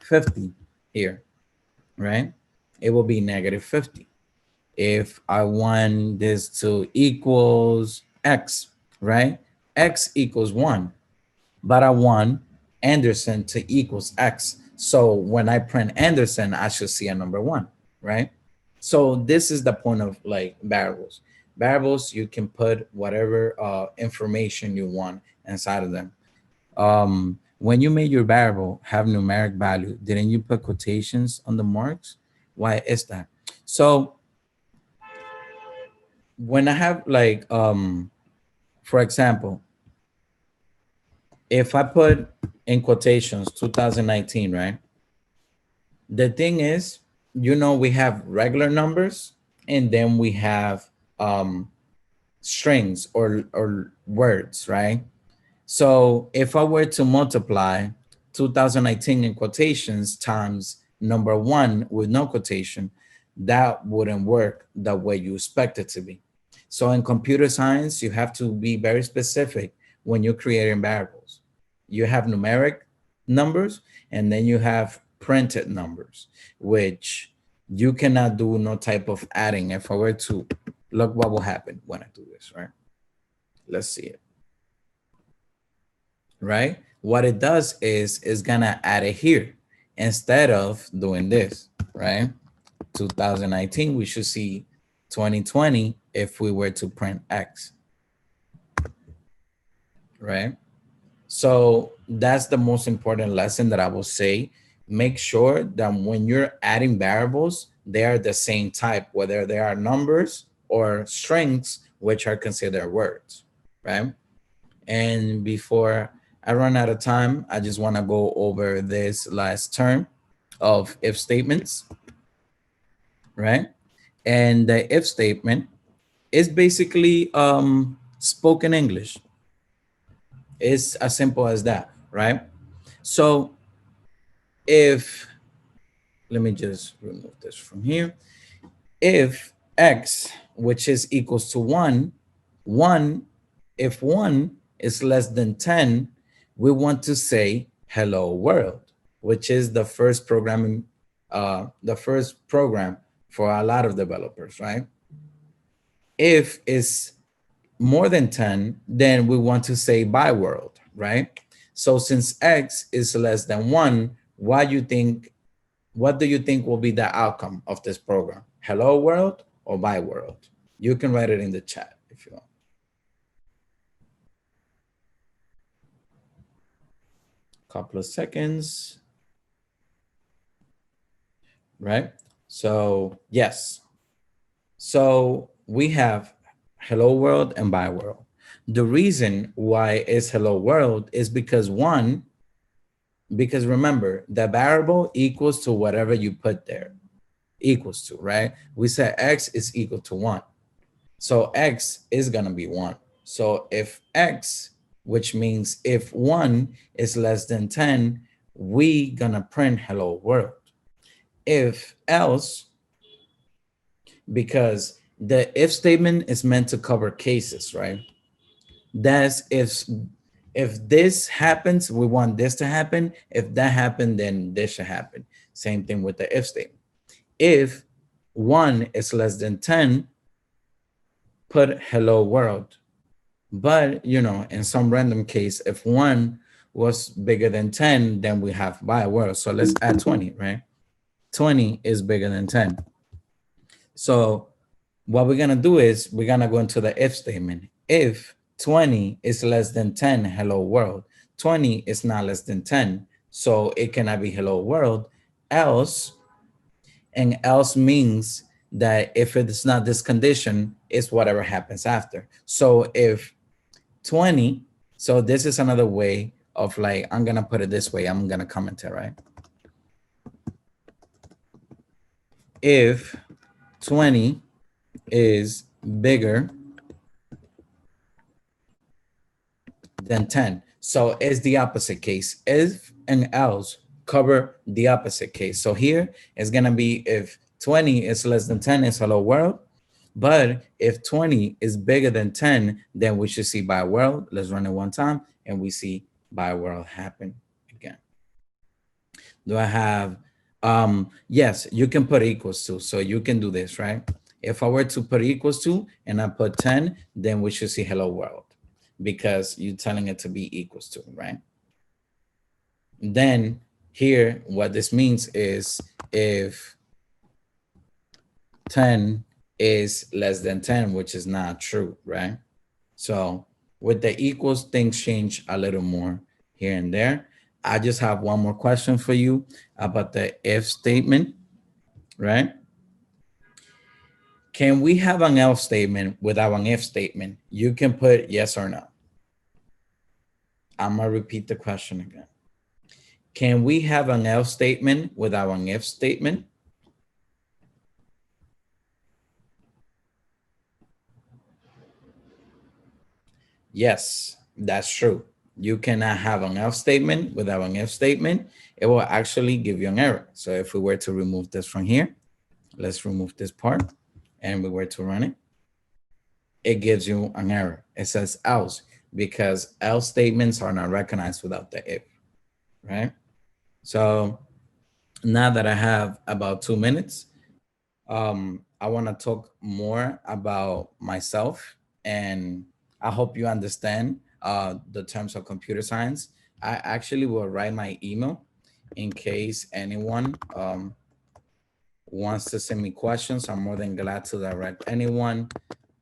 50 here, right? It will be negative 50. If I want this to equals X, right? X equals 1, but I want Anderson to equals X. So when I print Anderson, I should see a number 1, right? So this is the point of like variables. Variables, you can put whatever information you want inside of them. When you made your variable have numeric value, didn't you put quotations on the marks? Why is that? So when I have like, for example, if I put in quotations 2019, right? The thing is, you know, we have regular numbers and then we have strings or words, right? So if I were to multiply 2019 in quotations times number 1 with no quotation, that wouldn't work the way you expect it to be. So in computer science, you have to be very specific when you're creating variables. You have numeric numbers, and then you have printed numbers, which you cannot do no type of adding. If I were to look what will happen when I do this, right? Let's see it. Right? What it does is it's gonna add it here instead of doing this, right? 2019, we should see 2020 if we were to print X, right? So that's the most important lesson that I will say. Make sure that when you're adding variables, they are the same type, whether they are numbers or strings, which are considered words, right? And before I run out of time, I just want to go over this last term of if statements, right? And the if statement is basically spoken English. It's as simple as that, right? So if, let me just remove this from here. If X, which is equals to 1, if 1 is less than 10, we want to say hello world, which is the first programming, the first program for a lot of developers, right? If it's more than 10, then we want to say bye world, right? So since X is less than 1, what do you think will be the outcome of this program? Hello world or bye world? You can write it in the chat if you want. Couple of seconds, right? So yes, so we have hello world and bye world. The reason why it's hello world is because because remember, the variable equals to whatever you put there, equals to, right? We said X is equal to 1. So X is gonna be 1. So if X, which means if 1 is less than 10, we gonna print hello world. If else, because the if statement is meant to cover cases, right? That's if this happens, we want this to happen. If that happened, then this should happen. Same thing with the if statement. If 1 is less than 10, put hello world. But, you know, in some random case, if 1 was bigger than 10, then we have bye world. So let's add 20, right? 20 is bigger than 10. So what we're going to do is we're going to go into the if statement. If 20 is less than 10, hello world. 20 is not less than 10, so it cannot be hello world. Else, and else means that if it's not this condition, it's whatever happens after. So if 20, so this is another way of like, I'm going to put it this way. I'm going to comment it, right? If 20 is bigger than 10. So it's the opposite case. If and else cover the opposite case. So here it's going to be if 20 is less than 10, it's hello world. But if 20 is bigger than 10, then we should see bye world. Let's run it one time and we see bye world happen again. Do I have, yes, you can put equals to. So you can do this, right? If I were to put equals to and I put 10, then we should see hello world, because you're telling it to be equals to, right? Then here, what this means is if 10 is less than 10, which is not true, right? So with the equals, things change a little more here and there. I just have one more question for you about the if statement, right? Can we have an else statement without an if statement? You can put yes or no. I'm gonna repeat the question again. Can we have an else statement without an if statement? Yes, that's true. You cannot have an else statement without an if statement. It will actually give you an error. So if we were to remove this from here, let's remove this part and we were to run it, it gives you an error. It says else because else statements are not recognized without the if, right? So now that I have about 2 minutes, I want to talk more about myself, and I hope you understand the terms of computer science. I actually will write my email in case anyone wants to send me questions. I'm more than glad to direct anyone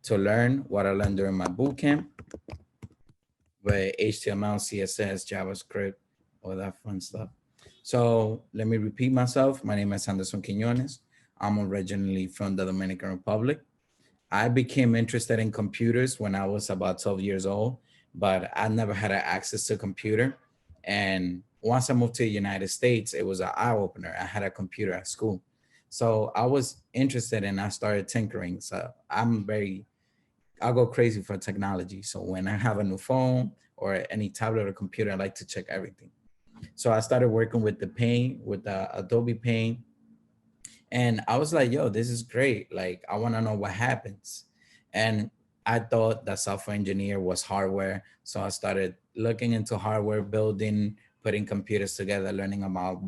to learn what I learned during my boot camp with HTML, CSS, JavaScript, all that fun stuff. So let me repeat myself. My name is Anderson Quiñones. I'm originally from the Dominican Republic. I became interested in computers when I was about 12 years old, but I never had access to a computer. And once I moved to the United States, it was an eye opener. I had a computer at school. So I was interested and I started tinkering. So I'll go crazy for technology. So when I have a new phone or any tablet or computer, I like to check everything. So I started working with the Paint, with the Adobe Paint. And I was like, yo, this is great. Like, I want to know what happens. And I thought that software engineer was hardware. So I started looking into hardware building, putting computers together, learning about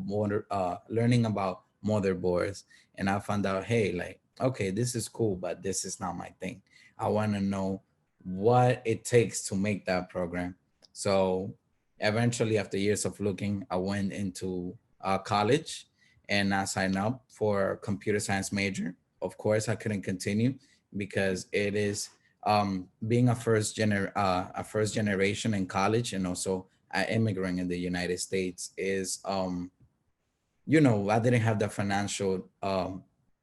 motherboards. And I found out, hey, like, okay, this is cool, but this is not my thing. I want to know what it takes to make that program. So eventually, after years of looking, I went into college and I signed up for a computer science major. Of course, I couldn't continue because it is being a first generation in college and also an immigrant in the United States is I didn't have the financial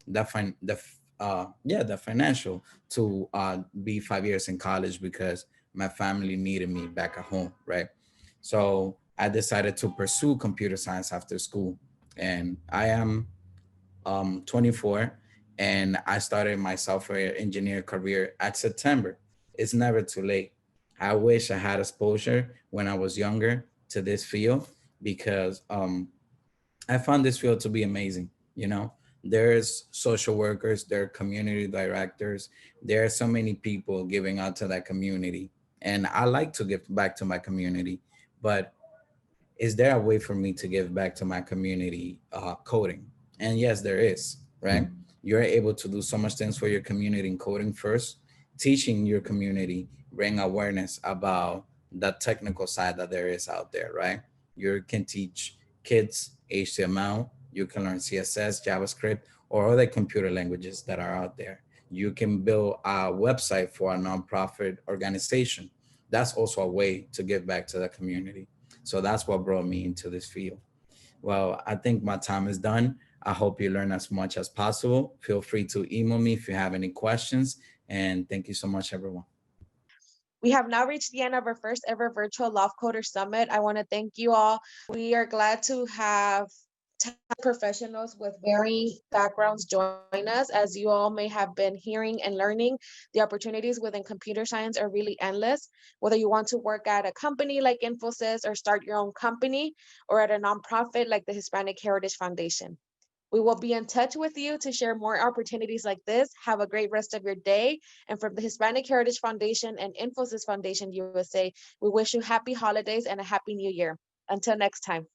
the financial to be 5 years in college because my family needed me back at home, right? So I decided to pursue computer science after school, and I am 24, and I started my software engineer career at September. It's never too late. I wish I had exposure when I was younger to this field because I found this field to be amazing. There's social workers, there are community directors, there are so many people giving out to that community. And I like to give back to my community, but is there a way for me to give back to my community coding? And yes, there is, right? You're able to do so much things for your community in coding first, teaching your community, bring awareness about the technical side that there is out there, right? You can teach kids HTML, you can learn CSS, JavaScript, or other computer languages that are out there. You can build a website for a nonprofit organization. That's also a way to give back to the community. So that's what brought me into this field. Well, I think my time is done. I hope you learn as much as possible. Feel free to email me if you have any questions. And thank you so much, everyone. We have now reached the end of our first ever Virtual LOFT Coder Summit. I want to thank you all. We are glad to have professionals with varying backgrounds join us. As you all may have been hearing and learning, the opportunities within computer science are really endless. Whether you want to work at a company like Infosys or start your own company, or at a nonprofit like the Hispanic Heritage Foundation. We will be in touch with you to share more opportunities like this. Have a great rest of your day. And from the Hispanic Heritage Foundation and Infosys Foundation USA, we wish you happy holidays and a happy new year. Until next time.